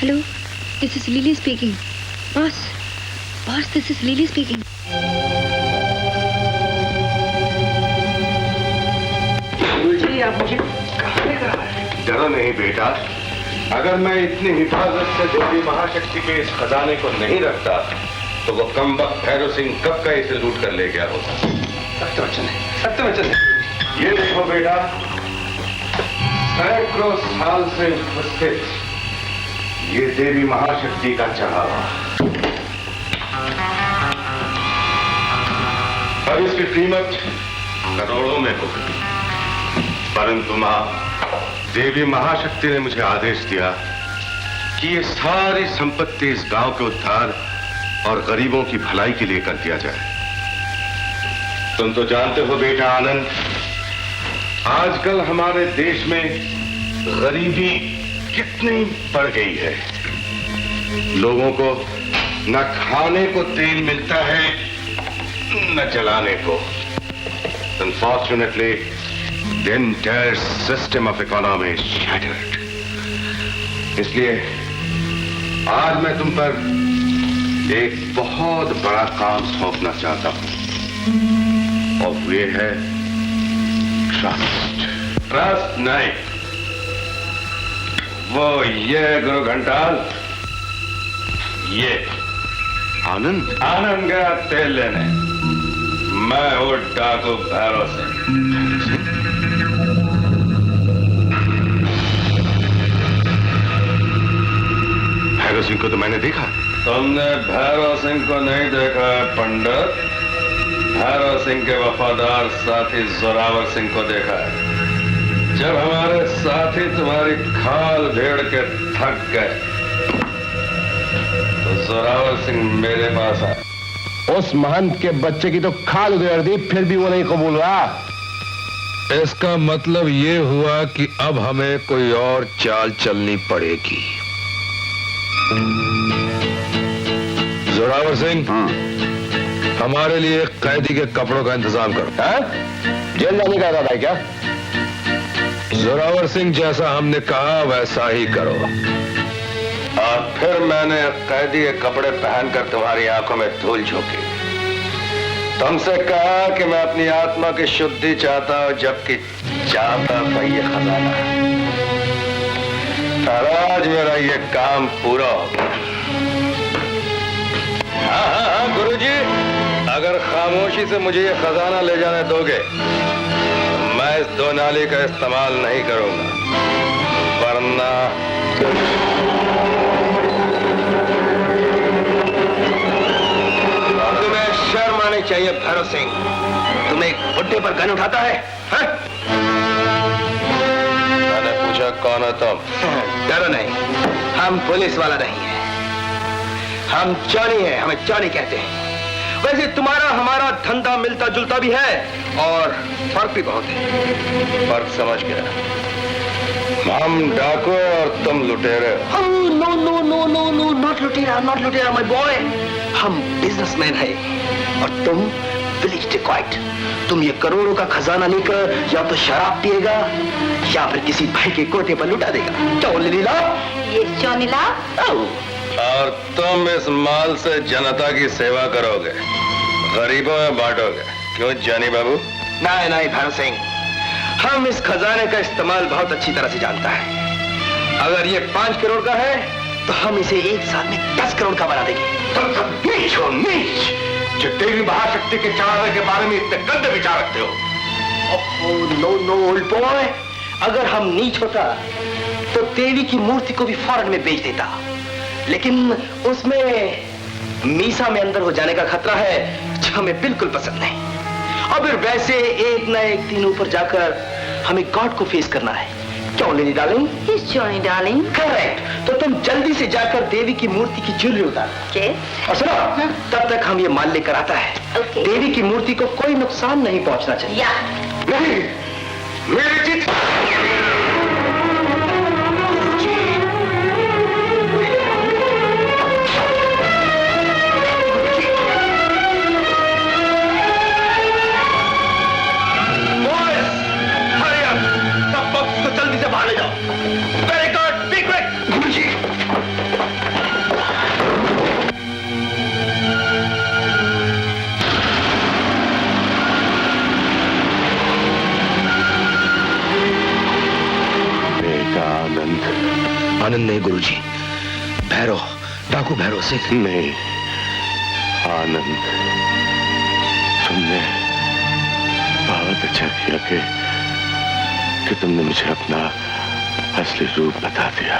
Hello, this is Lily speaking. Boss, this is Lily speaking. गुरुजी, आप मुझे कहाँ लेकर आ रहे हैं? डरो नहीं बेटा, अगर मैं इतनी हिफाजत से देवी महाशक्ति के इस खजाने को नहीं रखता तो वो कमबख्त भैरव सिंह कब का इसे लूट कर ले गया होता। सत्य वचन है। ये देखो बेटा, सैकड़ों साल से उपस्थित ये देवी महाशक्ति का चढ़ावा, और इसकी कीमत करोड़ों में होगी, परंतु मां देवी महाशक्ति ने मुझे आदेश दिया कि ये सारी संपत्ति इस गांव के उद्धार और गरीबों की भलाई के लिए कर दिया जाए। तुम तो जानते हो बेटा आनंद, आजकल हमारे देश में गरीबी कितनी बढ़ गई है। लोगों को न खाने को तेल मिलता है न जलाने को। Unfortunately, the entire system of economy is shattered. इसलिए आज मैं तुम पर एक बहुत बड़ा काम सौंपना चाहता हूं, और ये है ट्रस्ट। ट्रस्ट नहीं, वो ये गुरु घंटाल, ये आनंद आनंद गया तेल लेने। मैं हूं डाकू भैरव सिंह। भैरव सिंह को तो मैंने देखा। तुमने भैरव सिंह को नहीं देखा है पंडित, भैरव सिंह के वफादार साथी जोरावर सिंह को देखा है। जब हमारे साथी तुम्हारी खाल भेड़ के थक गए तो जोरावर सिंह मेरे पास आए। उस महंत के बच्चे की तो खाल उधेड़ दी, फिर भी वो नहीं कबूल हुआ। इसका मतलब ये हुआ कि अब हमें कोई और चाल चलनी पड़ेगी। जोरावर सिंह, हमारे लिए एक कैदी के कपड़ों का इंतजाम करो। जेल जाने का इरादा है क्या? जोरावर सिंह, जैसा हमने कहा वैसा ही करो। और फिर मैंने कैदी के कपड़े पहनकर तुम्हारी आंखों में धूल झोंकी। तुमसे कहा कि मैं अपनी आत्मा की शुद्धि चाहता हूं, जबकि चाहता था ये खजाना। और आज मेरा ये काम पूरा हो गया। हाँ गुरुजी, अगर खामोशी से मुझे ये खजाना ले जाने दोगे तो मैं इस 2 नाली का इस्तेमाल नहीं करूंगा, वरना तुम्हें शर्म आनी चाहिए भैरव सिंह। तुम एक बुड्ढे पर गन उठाता है, हा? मैंने पूछा कौन है तुम? डरो नहीं, हम पुलिस वाला नहीं है, हम जॉनी हैं, हमें जॉनी कहते हैं। वैसे तुम्हारा हमारा धंधा मिलता जुलता भी है और फर्क भी बहुत है। फर्क समझ गया, हम डाकू और तुम लुटेरे। No no no no no, not लुटेरा माय बॉय। हम बिजनेसमैन हैं और तुम विलेज डिकॉइट। तुम ये करोड़ों का खजाना लेकर या तो शराब पिएगा या फिर किसी भाई के कोटे पर लुटा देगा। चौनीला, ये चौनीला। और तुम इस माल से जनता की सेवा करोगे, गरीबों में बांटोगे, क्यों जानी बाबू? नहीं भैरव सिंह, हम इस खजाने का इस्तेमाल बहुत अच्छी तरह से जानता है। अगर ये 5 करोड़ का है तो हम इसे एक साल में 10 करोड़ का बना देंगे। नीच हो नीच, जो देवी महाशक्ति के चढ़ावे के बारे में इतने गंदे विचार रखते हो। नो ओल्ड बॉय, अगर हम नीच होता तो देवी की मूर्ति को भी फौरन में बेच देता, लेकिन उसमें मीसा में अंदर हो जाने का खतरा है जो हमें बिल्कुल पसंद नहीं। और फिर वैसे एक न एक दिन ऊपर जाकर हमें गॉड को फेस करना है। क्यों लेनी darling? Yes, Johnny darling. Correct. तो तुम जल्दी से जाकर देवी की मूर्ति की ज्वेलरी उतार। Okay. और सुनो, तब तक हम ये माल लेकर आता है। Okay. देवी की मूर्ति को कोई नुकसान नहीं पहुंचना चाहिए। Yeah. नहीं, मेरी चित आनंद नहीं गुरुजी, भैरव, डाकू भैरव सिंह। नहीं आनंद, तुमने बहुत अच्छा किया कि तुमने मुझे अपना असली रूप बता दिया।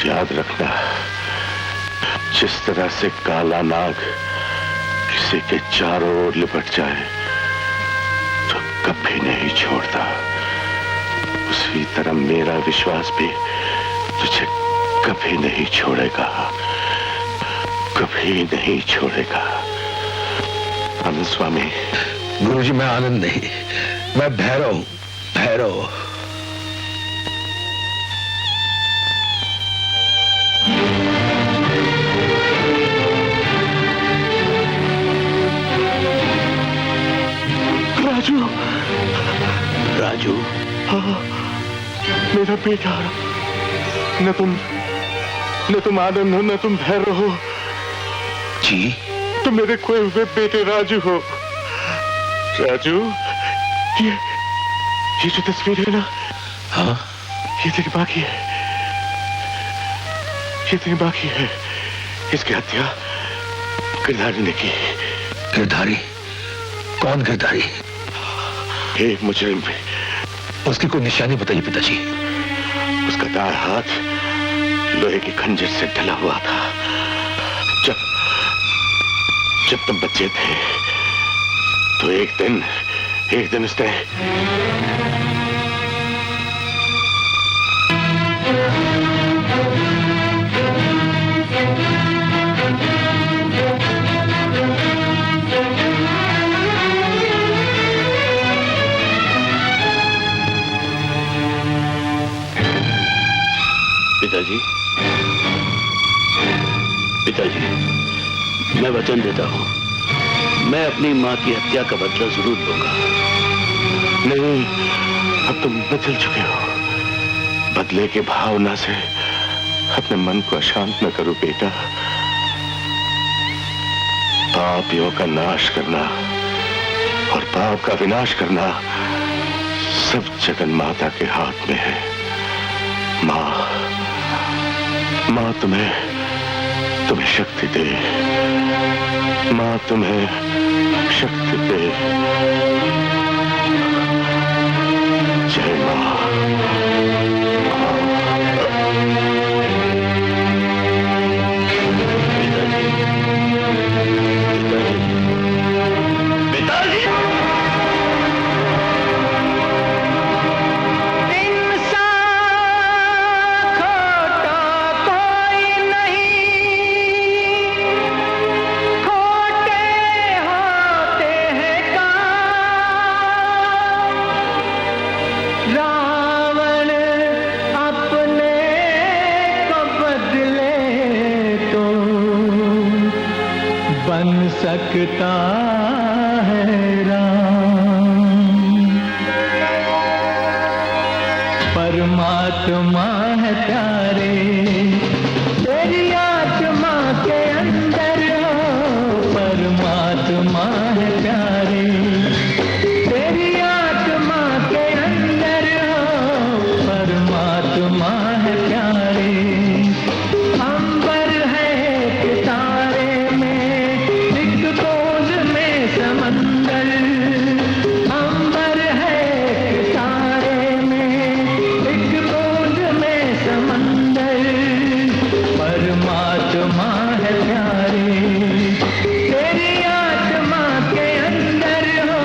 याद रखना, जिस तरह से काला नाग किसी के चारों ओर लिपट जाए, कभी नहीं छोड़ता, उसी तरह मेरा विश्वास भी तुझे कभी नहीं छोड़ेगा, कभी नहीं छोड़ेगा। आनंद स्वामी। गुरुजी, मैं आनंद नहीं, मैं भैरव हूं, भैरव। राजू, राजू, हाँ, मेरा बेटा। न तुम आनंद हो, न तुम भैरव हो जी। तुम मेरे खोए हुए बेटे राजू हो। राजू, ये जो तस्वीर है ना, हाँ, ये तेरी बाकी है, ये तेरी बाकी है। इसकी हत्या गिरधारी ने की। गिरधारी? कौन गिरधारी? एक मुजरिम भी। उसकी कोई निशानी बताइए पिताजी। उसका दाएं हाथ लोहे की खंजर से ढला हुआ था। जब तुम बच्चे थे तो एक दिन उसने पिताजी, मैं वचन देता हूं, मैं अपनी मां की हत्या का बदला जरूर लूंगा। नहीं, अब तुम बदल चुके हो। बदले के भावना से अपने मन को अशांत न करो बेटा। पापियों का नाश करना और पाप का विनाश करना सब जगन माता के हाथ में है। मां तुम्हें शक्ति दे, मां तुम्हें शक्ति दे। जय मां। सकता है राम, परमात्मा है प्यारे, तेरी आत्मा के अंदर हो। परमात्मा है प्यारे, तेरी आत्मा के अंदर हो। परमात्मा है प्यारे, अंबर है सितारे में, एक बूंद में समंदर। अंबर है सितारे में, एक बूंद में समंदर। परमात्मा है प्यारे, तेरी आत्मा के अंदर हो।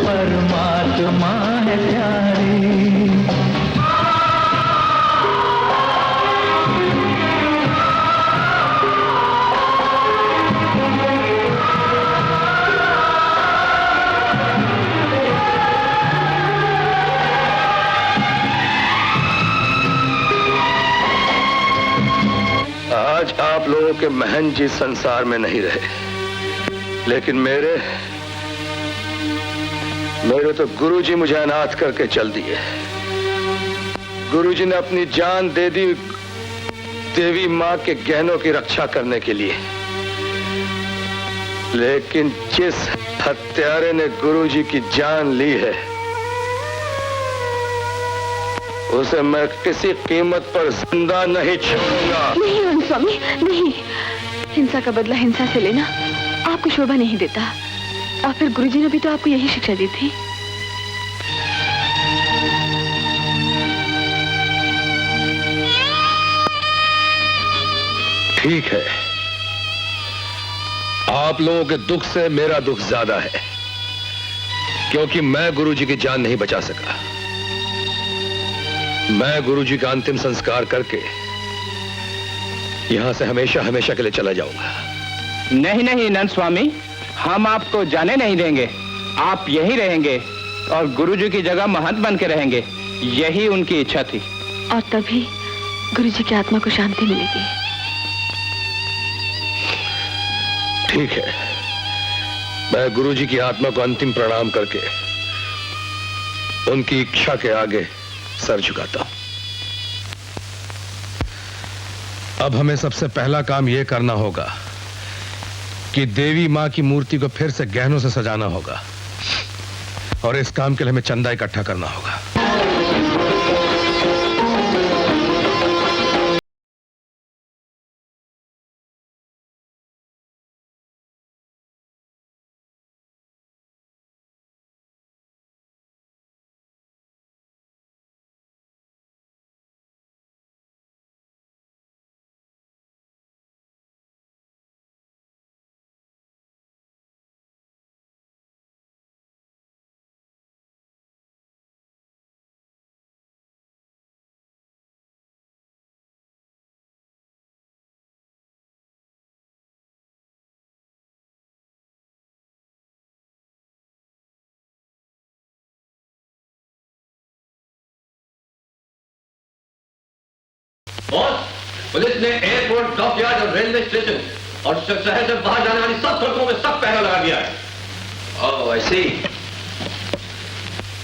परमात्मा है प्यारे। आज आप लोगों के महन जी संसार में नहीं रहे, लेकिन मेरे तो गुरुजी मुझे अनाथ करके चल दिए। गुरुजी ने अपनी जान दे दी देवी मां के गहनों की रक्षा करने के लिए, लेकिन जिस हत्यारे ने गुरुजी की जान ली है, उसे मैं किसी कीमत पर जिंदा नहीं छोड़ूंगा। नहीं आनंद स्वामी, नहीं। हिंसा का बदला हिंसा से लेना आपको शोभा नहीं देता। और फिर गुरुजी ने भी तो आपको यही शिक्षा दी थी। ठीक है, आप लोगों के दुख से मेरा दुख ज्यादा है, क्योंकि मैं गुरुजी की जान नहीं बचा सका। मैं गुरुजी का अंतिम संस्कार करके यहां से हमेशा हमेशा के लिए चला जाऊंगा। नहीं नहीं नंद स्वामी, हम आपको जाने नहीं देंगे। आप यही रहेंगे और गुरुजी की जगह महंत बन के रहेंगे, यही उनकी इच्छा थी। और तभी गुरुजी की आत्मा को शांति मिलेगी। ठीक है, मैं गुरुजी की आत्मा को अंतिम प्रणाम करके उनकी इच्छा के आगे सर झुकाता हूं। अब हमें सबसे पहला काम यह करना होगा कि देवी मां की मूर्ति को फिर से गहनों से सजाना होगा, और इस काम के लिए हमें चंदा इकट्ठा करना होगा। बॉस, पुलिस ने एयरपोर्ट, डॉकयार्ड और रेलवे स्टेशन और शहर से बाहर जाने वाली सब सड़कों में सब पहरा लगा दिया है। ओह, I see।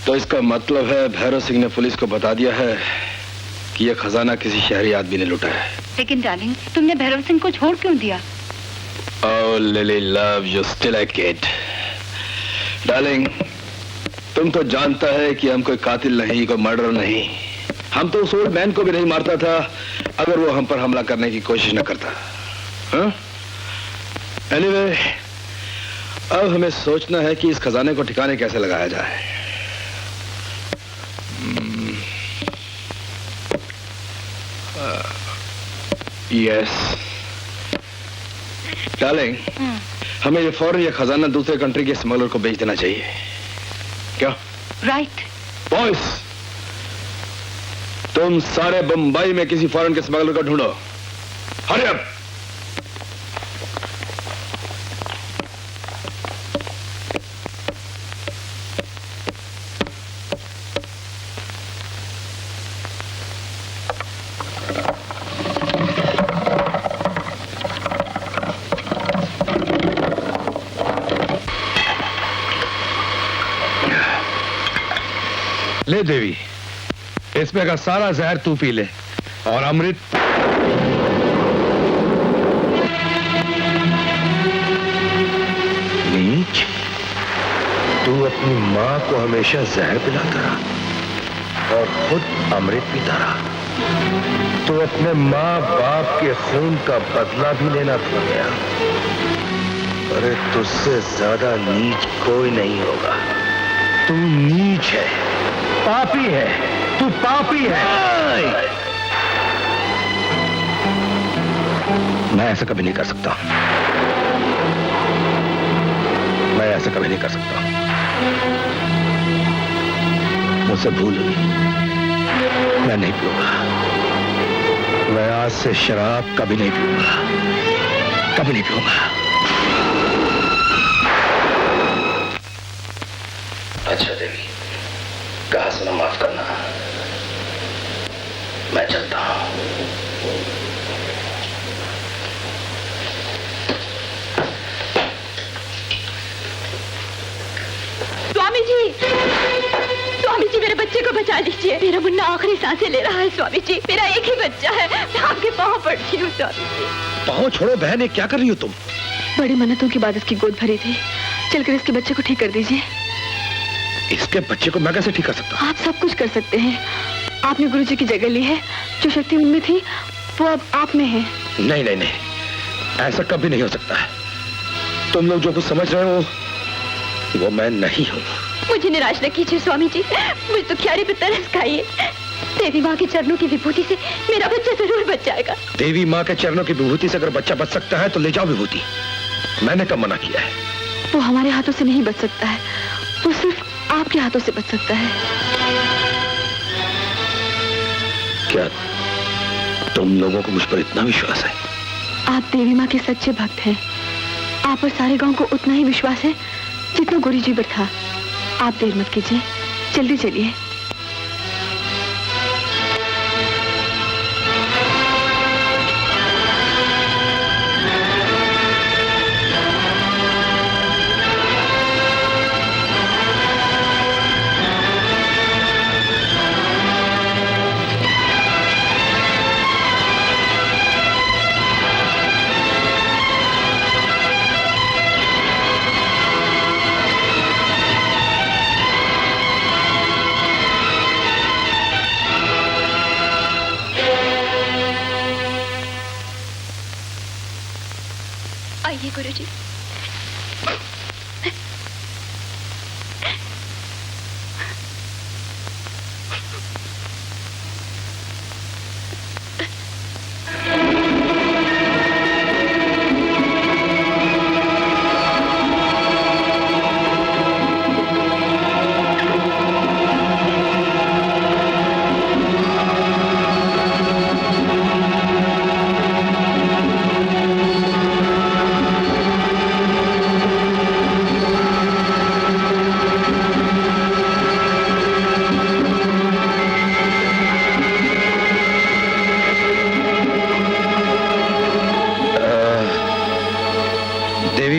तो इसका मतलब है भैरव सिंह ने पुलिस को बता दिया है कि यह खजाना किसी शहरी आदमी ने लूटा है। लेकिन डार्लिंग, तुमने भैरव सिंह को छोड़ क्यों दिया? Oh, Lily love, you're still a kid। Darling, तुम तो जानता है कि हम कोई कातिल नहीं, कोई मर्डर नहीं। हम तो उस ओल्ड मैन को भी नहीं मारता था अगर वो हम पर हमला करने की कोशिश न करता। एनीवे, अब हमें सोचना है कि इस खजाने को ठिकाने कैसे लगाया जाए। यस डार्लिंग, हमें ये फौरन ये खजाना दूसरे कंट्री के स्मगलर को बेच देना चाहिए। क्या? राइट। बॉयज, तुम सारे बंबई में किसी फॉरेन के स्मगलर को ढूंढो। Hurry up. ले देवी, इसमें का सारा जहर तू पी ले और अमृत नीच, तू अपनी मां को हमेशा जहर पिलाता रहा और खुद अमृत पीता रहा। तू अपने मां बाप के खून का बदला भी लेना भूल गया। अरे तुझसे ज्यादा नीच कोई नहीं होगा। तू नीच है, पापी है, तू पापी है। मैं ऐसा कभी नहीं कर सकता। मैं ऐसा कभी नहीं कर सकता। मुझसे भूल हुई, मैं नहीं पीऊंगा। मैं आज से शराब कभी नहीं पीऊंगा, कभी नहीं पीऊंगा। अच्छा देवी, कहा सुना माफ करना, मैं चलता हूं। स्वामी जी, स्वामी जी, मेरे बच्चे को बचा लीजिए। मेरा मुन्ना आखिरी सांसें ले रहा है स्वामी जी। मेरा एक ही बच्चा है, मैं आपके पांव पड़ती हूँ स्वामी जी। पांव छोड़ो बहन, ये क्या कर रही हो तुम? बड़ी मन्नतों के बाद इसकी गोद भरी थी, चलकर इसके बच्चे को ठीक कर दीजिए। इसके बच्चे को मैं कैसे ठीक कर सकता हूँ? आप सब कुछ कर सकते हैं। आपने गुरुजी की जगह ली है, जो शक्ति उनमें थी वो अब आप में है। नहीं नहीं नहीं, ऐसा कभी नहीं हो सकता है। तुम लोग जो कुछ समझ रहे हो वो मैं नहीं हूँ। मुझे निराश न कीजिए स्वामी जी, मुझे तो क्यारे पे तरस खाइए। देवी माँ के चरणों की विभूति से मेरा बच्चा जरूर बच जाएगा। देवी माँ के चरणों की विभूति से अगर बच्चा बच सकता है तो ले जाओ विभूति। मैंने कब मना किया है? वो हमारे हाथों से नहीं बच सकता है, वो सिर्फ आपके हाथों से बच सकता है। क्या तुम लोगों को मुझ पर इतना विश्वास है? आप देवी माँ के सच्चे भक्त हैं। आप पर सारे गांव को उतना ही विश्वास है जितना गुरुजी पर था। आप देर मत कीजिए, जल्दी चलिए। आइए गुरुजी।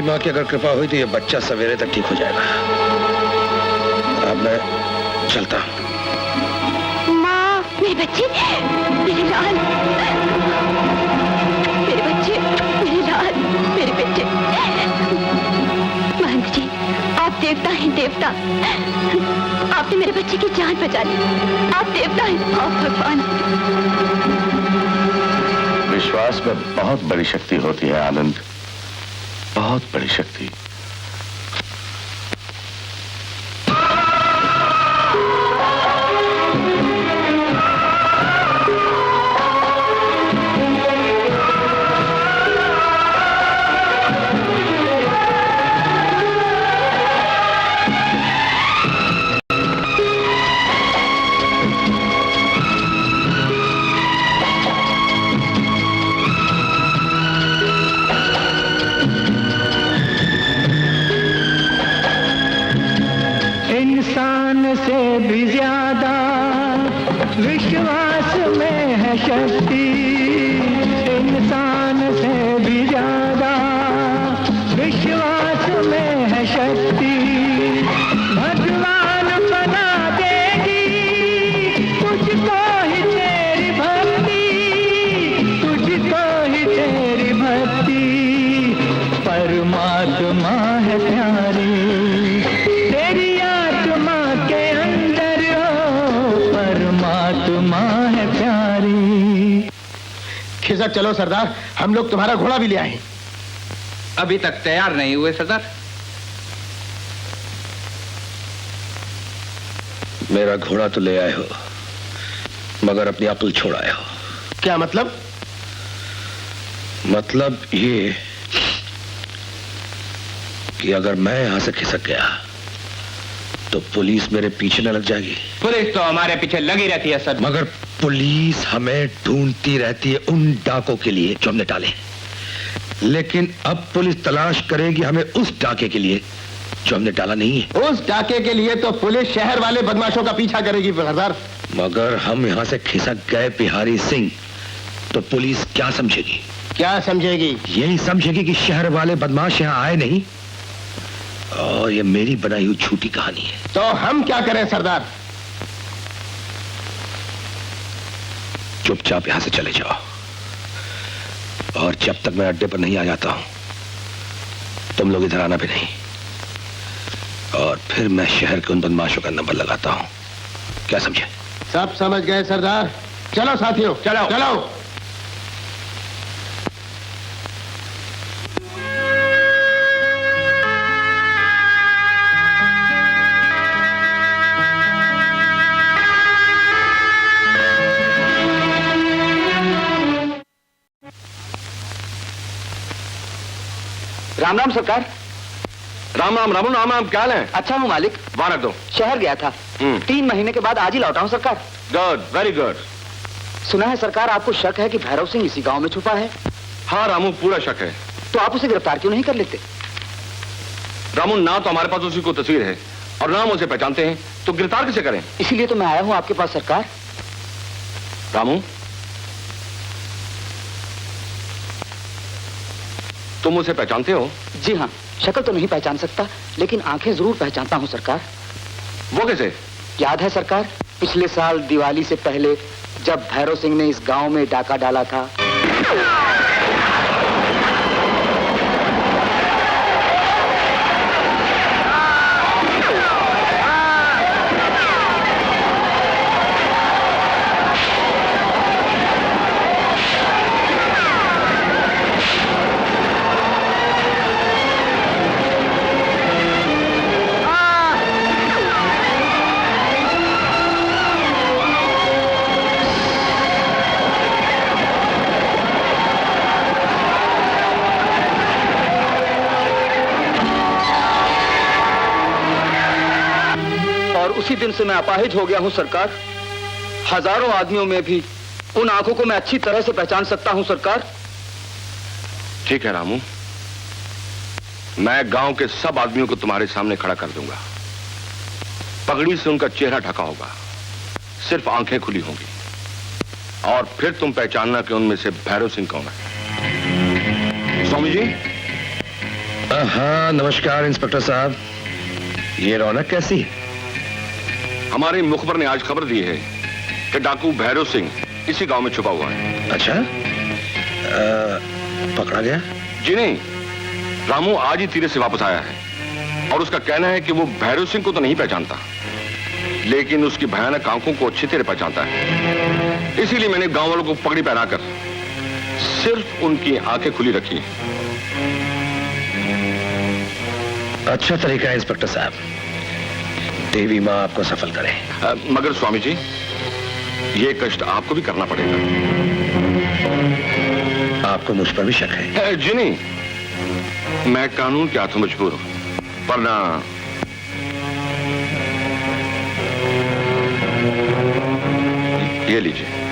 माँ की अगर कृपा हुई तो ये बच्चा सवेरे तक ठीक हो जाएगा। अब मैं चलता हूँ। माँ, मेरे बच्चे, मेरे लाल, मेरे बच्चे, मेरे लाल, मेरे बेटे। महंत जी, आप देवता हैं, देवता। आपने मेरे बच्चे की जान बचा ली। आप देवता हैं, आप भगवान। विश्वास में बहुत बड़ी शक्ति होती है आनंद, बहुत बड़ी शक्ति। से भी ज्यादा विश्वास में है शक्ति, इंसान से भी ज्यादा विश्वास में है शक्ति। भगवान बना देगी तुझको ही तेरी भक्ति, तुझको ही तेरी भक्ति। परमात्मा है प्यारी, तेरी आत्मा के अंदर हो, परमात्मा है प्यारी। खिसक चलो सरदार, हम लोग तुम्हारा घोड़ा भी ले आए। अभी तक तैयार नहीं हुए सरदार। मेरा घोड़ा तो ले आए हो, मगर अपनी अक्ल छोड़ आए हो। क्या मतलब? मतलब ये कि अगर मैं यहां से खिसक गया तो पुलिस मेरे पीछे न लग जाएगी। पुलिस तो हमारे पीछे लगी रहती है सर। मगर पुलिस हमें ढूंढती रहती है उन डाकों के लिए जो हमने डाले, लेकिन अब पुलिस तलाश करेगी हमें उस डाके के लिए जो हमने डाला नहीं है। उस डाके के लिए तो पुलिस शहर वाले बदमाशों का पीछा करेगी सरदार। मगर हम यहां से खिसक गए बिहारी सिंह तो पुलिस क्या समझेगी? क्या समझेगी? यही समझेगी कि शहर वाले बदमाश यहां आए नहीं और ये मेरी बनाई हुई झूठी कहानी है। तो हम क्या करें सरदार? चुपचाप यहां से चले जाओ, और जब तक मैं अड्डे पर नहीं आ जाता हूं तुम लोग इधर आना भी नहीं, और फिर मैं शहर के उन बदमाशों का नंबर लगाता हूं। क्या समझे? सब समझ गए सरदार। चलो साथियों, चलो चलो। राम राम सरकार। राम राम राम राम राम, क्या हाल है? अच्छा हूँ मालिक। वहां रख दो। शहर गया था, 3 महीने के बाद आज ही लौटा हूँ सरकार। Good, very good. सुना है सरकार आपको शक है कि भैरव सिंह इसी गांव में छुपा है। हाँ रामू, पूरा शक है। तो आप उसे गिरफ्तार क्यों नहीं कर लेते? रामू, ना तो हमारे पास उसकी कोई तस्वीर है और ना हम उसे पहचानते हैं, तो गिरफ्तार कैसे करें? इसीलिए तो मैं आया हूँ आपके पास सरकार। रामू, तुम उसे पहचानते हो? जी हाँ, शक्ल तो नहीं पहचान सकता लेकिन आंखें जरूर पहचानता हूँ सरकार। वो कैसे? याद है सरकार, पिछले साल दिवाली से पहले जब भैरव सिंह ने इस गांव में डाका डाला था। उसी दिन से मैं अपाहिज हो गया हूं सरकार। हजारों आदमियों में भी उन आंखों को मैं अच्छी तरह से पहचान सकता हूं सरकार। ठीक है रामू, मैं गांव के सब आदमियों को तुम्हारे सामने खड़ा कर दूंगा। पगड़ी से उनका चेहरा ढका होगा, सिर्फ आंखें खुली होंगी और फिर तुम पहचानना कि उनमें से भैरव सिंह कौन है। स्वामी जी। हाँ नमस्कार इंस्पेक्टर साहब, ये रौनक कैसी? हमारे मुखबर ने आज खबर दी है कि डाकू भैरव सिंह इसी गांव में छुपा हुआ है। अच्छा, पकड़ा गया? जी नहीं, रामू आज ही तीरे से वापस आया है और उसका कहना है कि वो भैरव सिंह को तो नहीं पहचानता लेकिन उसकी भयानक आंखों को अच्छी तरह पहचानता है। इसीलिए मैंने गांव वालों को पगड़ी पहनाकर सिर्फ उनकी आंखें खुली रखी है। अच्छा तरीका है इंस्पेक्टर साहब, देवी माँ आपको सफल करे। मगर स्वामी जी, ये कष्ट आपको भी करना पड़ेगा। आपको मुझ पर भी शक है? जी नहीं, मैं कानून के हाथों मजबूर हूं, वरना ये लीजिए।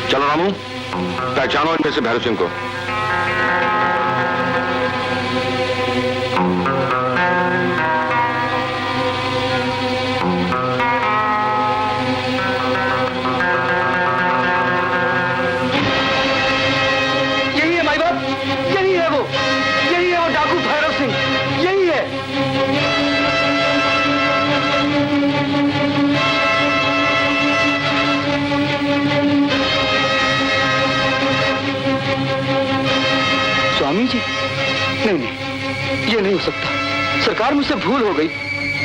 चलो रामू, पहचानो इनमें से भैरव सिंह को। यही है माई बाप, यही है वो डाकू भैरव सिंह, यही है। स्वामी जी, नहीं, ये नहीं हो सकता। सरकार, मुझसे भूल हो गई।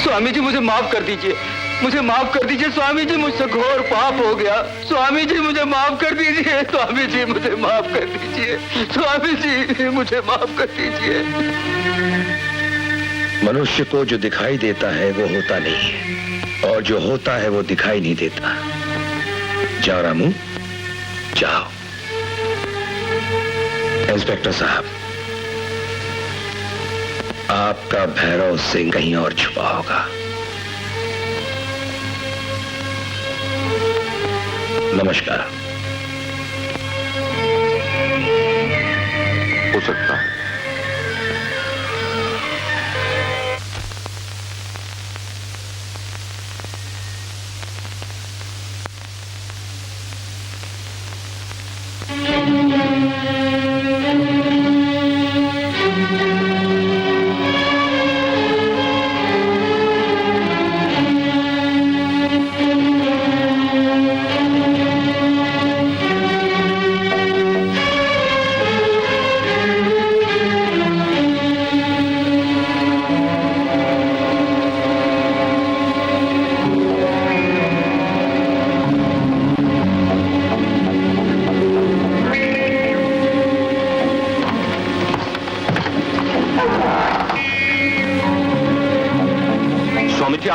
स्वामी जी मुझे माफ कर दीजिए, मुझे माफ कर दीजिए स्वामी जी, मुझसे घोर पाप हो गया। स्वामी जी मुझे माफ कर दीजिए, स्वामी जी मुझे माफ कर दीजिए, स्वामी जी मुझे माफ कर दीजिए। मनुष्य को जो दिखाई देता है वो होता नहीं है और जो होता है वो दिखाई नहीं देता। जाओ रामू, जाओ। इंस्पेक्टर साहब, आपका भैरव सिंह कहीं और छुपा होगा। नमस्कार। हो सकता है।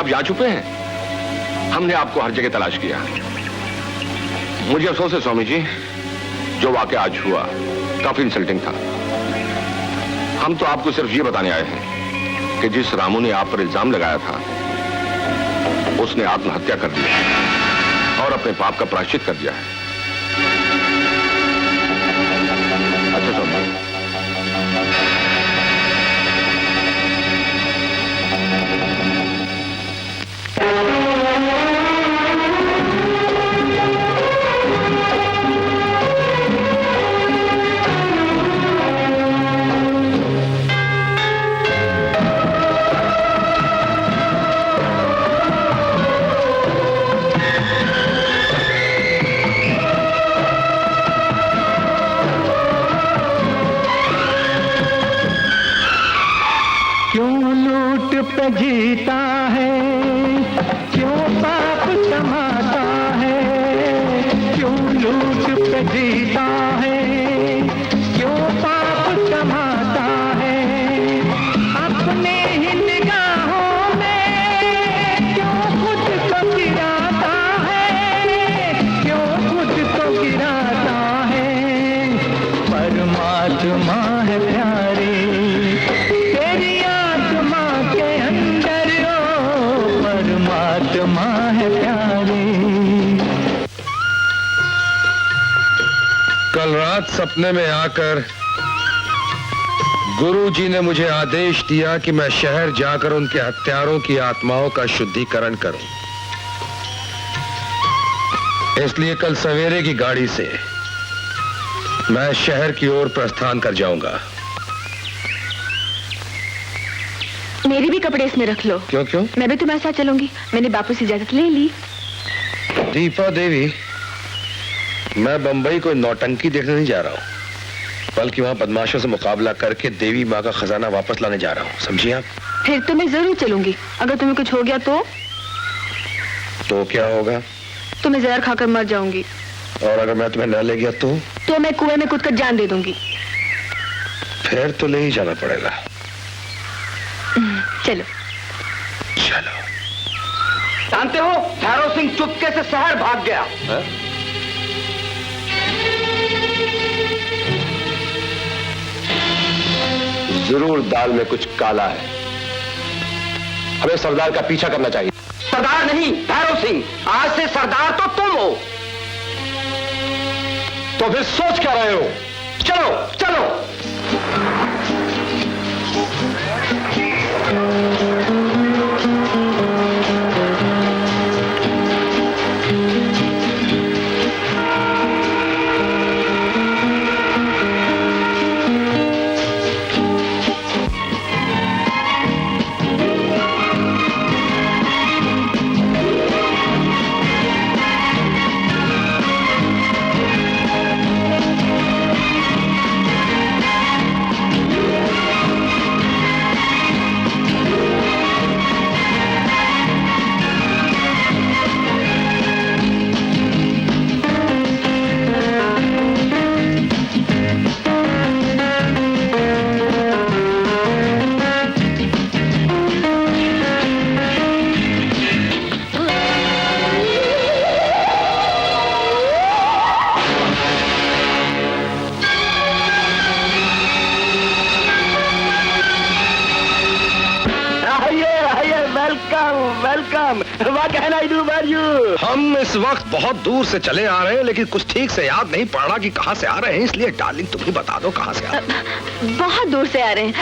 आप यहाँ छुपे हैं? हमने आपको हर जगह तलाश किया। मुझे अफसोस है स्वामी जी, जो वाकया आज हुआ काफी इंसल्टिंग था। हम तो आपको सिर्फ ये बताने आए हैं कि जिस रामू ने आप पर इल्जाम लगाया था उसने आत्महत्या कर दी और अपने पाप का प्रायश्चित कर दिया है। अच्छा स्वामी, जीता है क्यों पाप कमाता है, क्यों लूट पे जीता है, क्यों पाप कमाता है, अपने ही निगाहों में क्यों खुद को गिराता है, क्यों खुद को गिराता है। परमात्मा है प्यारे परमात्मा है प्यारे। कल रात सपने में आकर गुरुजी ने मुझे आदेश दिया कि मैं शहर जाकर उनके हत्यारों की आत्माओं का शुद्धिकरण करूं। इसलिए कल सवेरे की गाड़ी से मैं शहर की ओर प्रस्थान कर जाऊंगा। मेरे भी कपड़े इसमें रख लो। क्यों क्यों? मैं भी तुम्हारे साथ चलूंगी। मैंने बापू से इजाजत ले ली। दीपा देवी, मैं बंबई को नौटंकी देखने नहीं जा रहा हूँ, बल्कि वहां बदमाशों से मुकाबला करके देवी माँ का खजाना वापस लाने जा रहा हूँ। समझिए आप? फिर तो मैं जरूर चलूंगी। अगर तुम्हें कुछ हो गया तो क्या होगा? तो मैं जहर खाकर मर जाऊंगी। और अगर मैं तुम्हें न ले गया तो मैं कुएं में कूदकर जान दे दूंगी। फिर तो ले ही जाना पड़ेगा। चलो चलो। जानते हो, भैरव सिंह चुपके से शहर भाग गया। जरूर दाल में कुछ काला है। हमें सरदार का पीछा करना चाहिए। सरदार नहीं, भैरव सिंह। आज से सरदार तो तुम हो। तो फिर सोच क्या रहे हो? चलो चलो। हम इस वक्त बहुत दूर से चले आ रहे हैं, लेकिन कुछ ठीक से याद नहीं पड़ रहा कि कहां से आ रहे हैं, इसलिए डार्लिंग तुम ही बता दो कहां से आ रहे हैं। बहुत दूर से आ रहे हैं।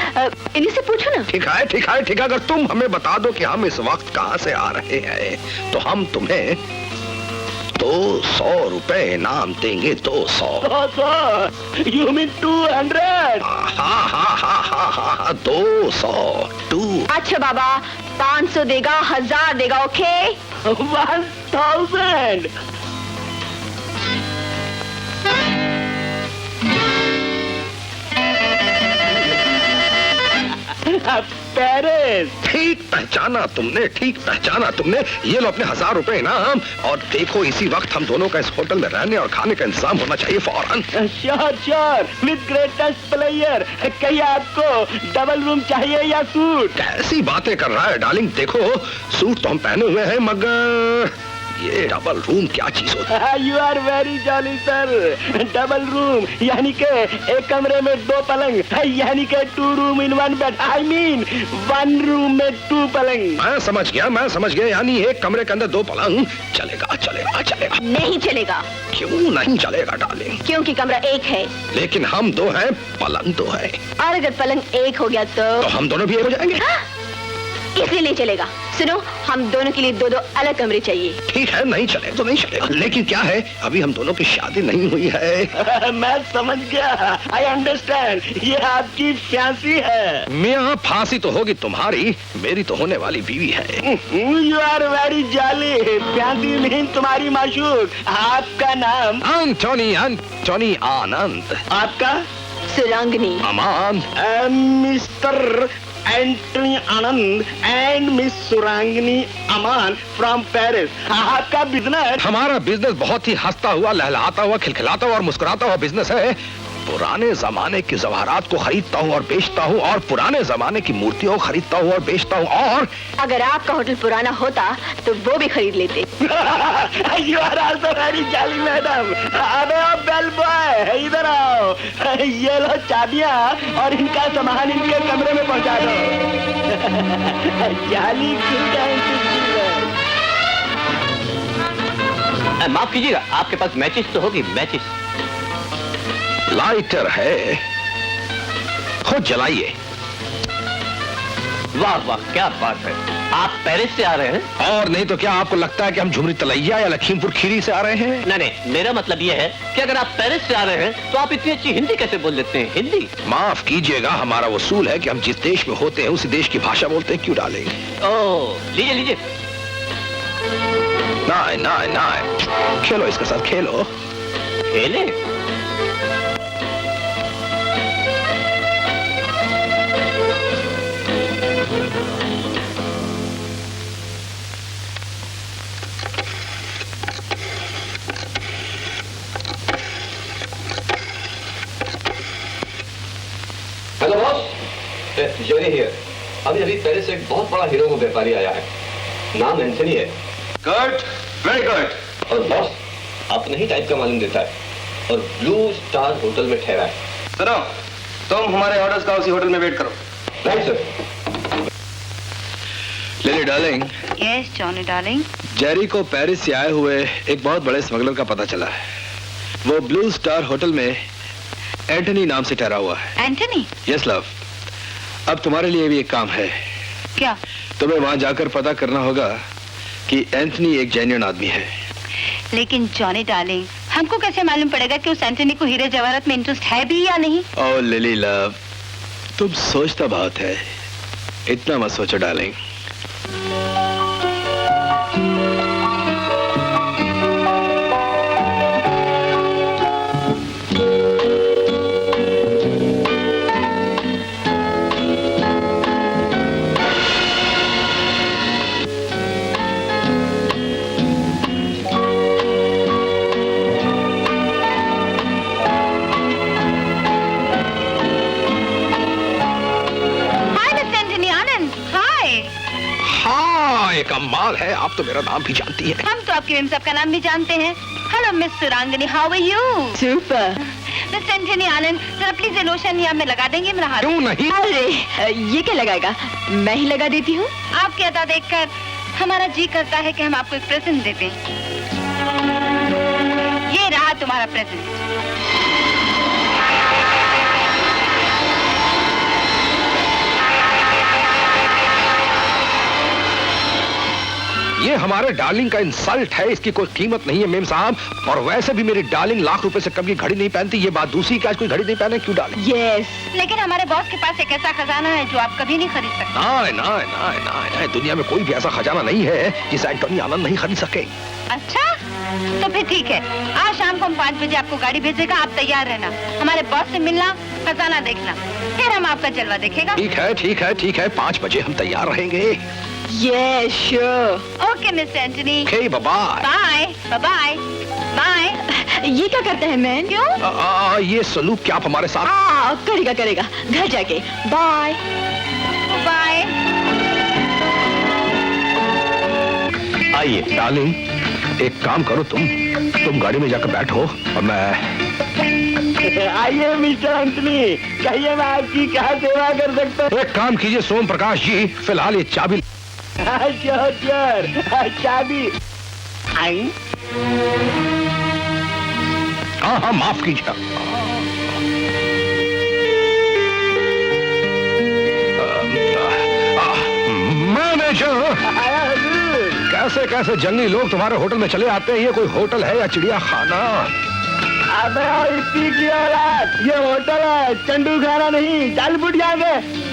इन्हीं से पूछो ना। ठीक है ठीक है ठीक है, अगर तुम हमें बता दो कि हम इस वक्त कहां से आ रहे हैं तो हम तुम्हें 200 रुपए इनाम देंगे। 200। You mean 200? हाँ 200। 2। अच्छा बाबा, 500 देगा, 1000 देगा। ओके 1000। पेरिस। ठीक पहचाना तुमने, ठीक पहचाना तुमने। ये लो अपने 1000 रुपए इनाम। और देखो इसी वक्त हम दोनों का इस होटल में रहने और खाने का इंतजाम होना चाहिए फौरन। Sure sure, with greatest player. कहिए आपको डबल रूम चाहिए या सूट? कैसी बातें कर रहा है डार्लिंग, देखो सूट तो हम पहने हुए हैं मगर ये डबल रूम क्या चीज होती है? You are very jolly sir. Double room यानी के एक कमरे में 2 पलंग, यानी के 2 room in 1 bed. I mean 1 room में 2 पलंग। मैं समझ गया, यानी एक कमरे के अंदर 2 पलंग। चलेगा चलेगा चलेगा। नहीं चलेगा। क्यों नहीं चलेगा डार्लिंग? क्योंकि कमरा एक है। लेकिन हम 2 हैं, पलंग 2 है। और अगर पलंग एक हो गया तो हम दोनों भी एक हो जाएंगे। इसलिए नहीं चलेगा। सुनो, हम दोनों के लिए 2-2 अलग कमरे चाहिए। ठीक है, नहीं चलेगा तो नहीं चलेगा। लेकिन क्या है, अभी हम दोनों की शादी नहीं हुई है। मैं समझ गया, आई अंडरस्टैंड। ये आपकी फ्यांसी है। मियाँ फांसी तो होगी तुम्हारी, मेरी तो होने वाली बीवी है। You are very jolly. Fiancee मीन तुम्हारी माशूक। आपका नाम? एंटोनी आनंद। आपका? Surangani Aman. Mister Antony Anand and miss Surangani Aman from Paris. आपका बिजनेस? हमारा बिजनेस बहुत ही हंसता हुआ, लहलहाता हुआ, खिलखिलाता हुआ और मुस्कुराता हुआ बिजनेस है। पुराने जमाने की जवाहरात को खरीदता हूँ और बेचता हूँ, और पुराने जमाने की मूर्तियों को खरीदता हूँ और बेचता हूँ। और अगर आपका होटल पुराना होता तो वो भी खरीद लेते। You are also very jolly madam. अबे ओ बेल बॉय, इधर आओ। ये लो चाबियां और इनका सामान इनके कमरे में पहुंचा दो। जॉली माफ कीजिएगा, आपके पास मैचिस तो होगी? मैचिस? लाइटर है, खुद जलाइए। वाह वाह, क्या बात है। आप पेरिस से आ रहे हैं? और नहीं तो क्या आपको लगता है कि हम झुमरी तलैया या लखीमपुर खीरी से आ रहे हैं? नहीं, मेरा मतलब यह है कि अगर आप पेरिस से आ रहे हैं तो आप इतनी अच्छी हिंदी कैसे बोल लेते हैं? हिंदी? माफ कीजिएगा, हमारा उसूल है कि हम जिस देश में होते हैं उसी देश की भाषा बोलते हैं। क्यों डालेंगे? ओह, लीजिए लीजिए। नहीं, खेलो इसके साथ, खेलो। खेले? Hello boss, Jerry here. अभी पेरिस से एक बहुत बड़ा हीरो व्यापारी आया है, नाम एंथनी है। Good, very good. और बॉस अपने ही टाइप का मालूम देता है और ब्लू स्टार होटल में ठहरा है। सुनो, तुम हमारे ऑर्डर्स का उसी होटल में वेट करो। Right sir. Lily darling. Yes Johnny darling. Jerry को पेरिस से आए हुए एक बहुत बड़े स्मगलर का पता चला है। वो ब्लू स्टार होटल में एंटनी नाम से ठहरा हुआ है। एंटनी? Yes love. अब तुम्हारे लिए भी एक काम है। क्या? तुम्हें वहां जाकर पता करना होगा कि एंटनी एक जेन्युइन आदमी है। लेकिन जॉनी डार्लिंग, हमको कैसे मालूम पड़ेगा कि उस एंटनी को हीरे जवाहरात में इंटरेस्ट है भी या नहीं? ओह लिली लव, तुम सोचता बहुत है, इतना मत सोचो डार्लिंग। कमाल है, आप तो मेरा नाम भी जानती है। हम तो आपके मेम साहब का नाम भी जानते हैं। Hello miss Surangani, how are you? Super. Miss Antony Anand, जरा प्लीज ये लोशन यहाँ में लगा देंगे मेरा हाथ? क्यों नहीं? अरे ये क्या लगाएगा, मैं ही लगा देती हूँ। आपकी अदा देखकर हमारा जी करता है कि हम आपको एक प्रेजेंट देते हैं। ये रहा तुम्हारा प्रेजेंट। ये हमारे डार्लिंग का इंसल्ट है, इसकी कोई कीमत नहीं है मेम साहब। और वैसे भी मेरी डार्लिंग लाख रुपए से कम की घड़ी नहीं पहनती। ये बात दूसरी कि आज कोई घड़ी नहीं पहने, क्यों डार्लिंग? यस। लेकिन हमारे बॉस के पास एक ऐसा खजाना है जो आप कभी नहीं खरीद सकते। नहीं, दुनिया में कोई भी ऐसा खजाना नहीं है जिसे एंटनी आनंद नहीं खरीद सके। अच्छा, तो फिर ठीक है, आज शाम को हम 5 बजे आपको गाड़ी भेजेगा, आप तैयार रहना। हमारे बॉस से मिलना खजाना देखना, फिर हम आपका जलवा देखेगा। ठीक है ठीक है ठीक है, 5 बजे हम तैयार रहेंगे। Yeah sure. Okay mister Antony. Okay bye bye bye bye. ये क्या करते हैं मैन? क्यों? ये सलूक क्या आप हमारे साथ? करेगा करेगा, घर जाके। Bye bye. आइए डार्लिंग, एक काम करो, तुम गाड़ी में जाकर बैठो और मैं। आइए मिस्टर एंटनी, कहिए मैं आपकी क्या सेवा कर सकता हूँ? एक काम कीजिए सोम प्रकाश जी, फिलहाल ये चाबी। चाबी। हाँ माफ कीजिए। मैनेजर, कैसे कैसे जंगली लोग तुम्हारे होटल में चले आते हैं? ये कोई होटल है या चिड़िया खाना? अबे इतनी की औलाद, ये होटल है, चंडू खाना नहीं। चल बुढ़ जाएंगे।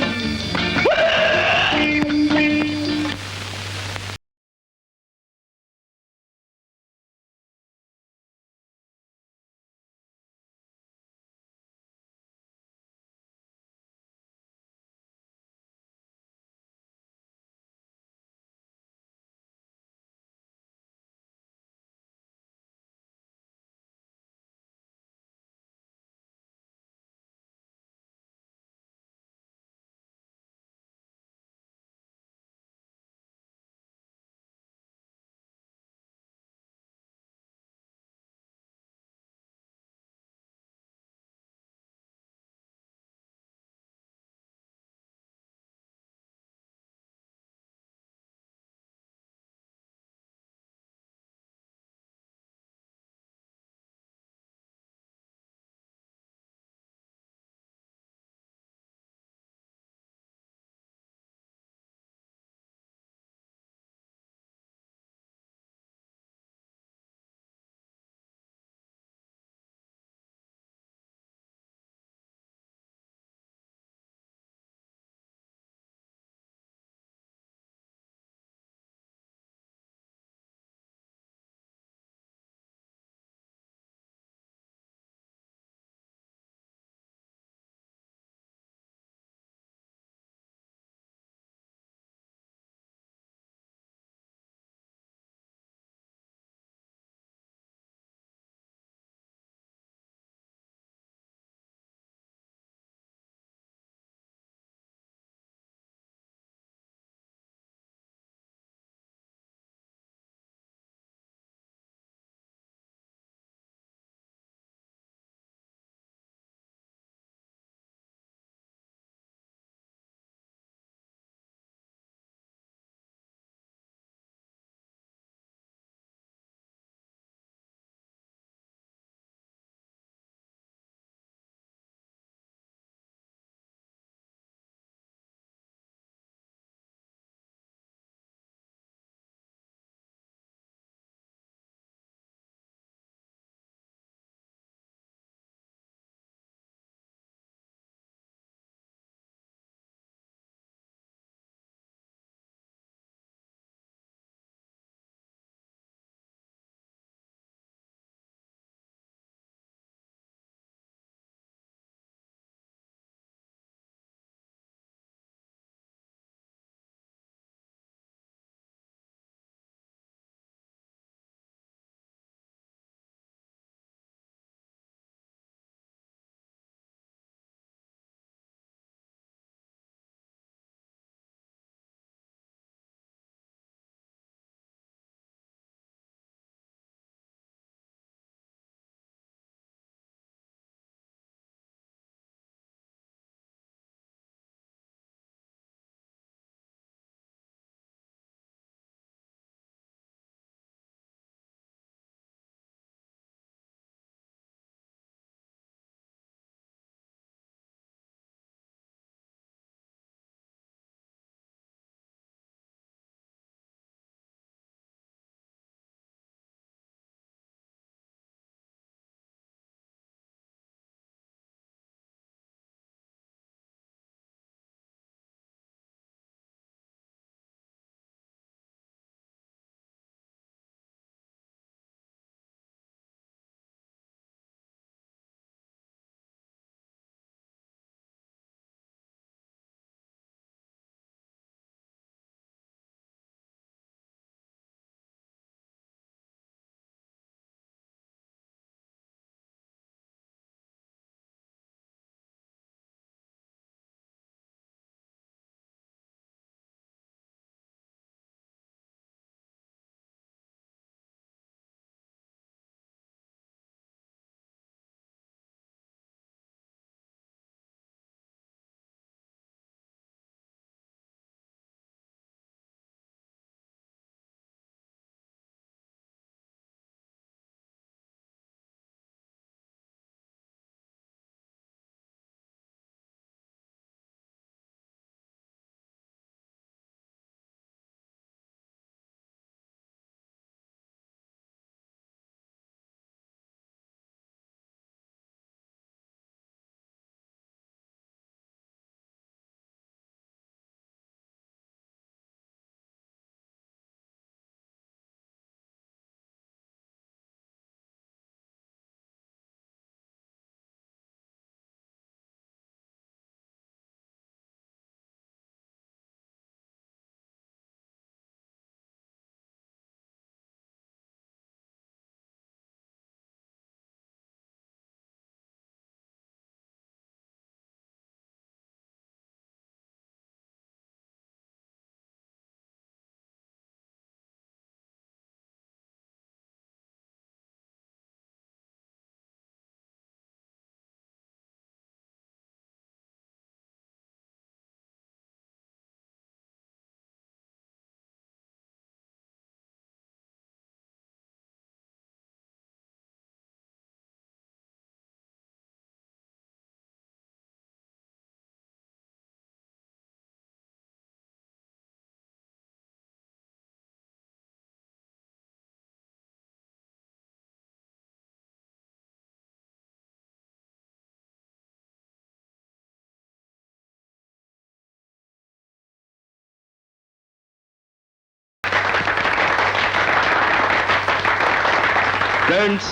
फ्रेंड्स,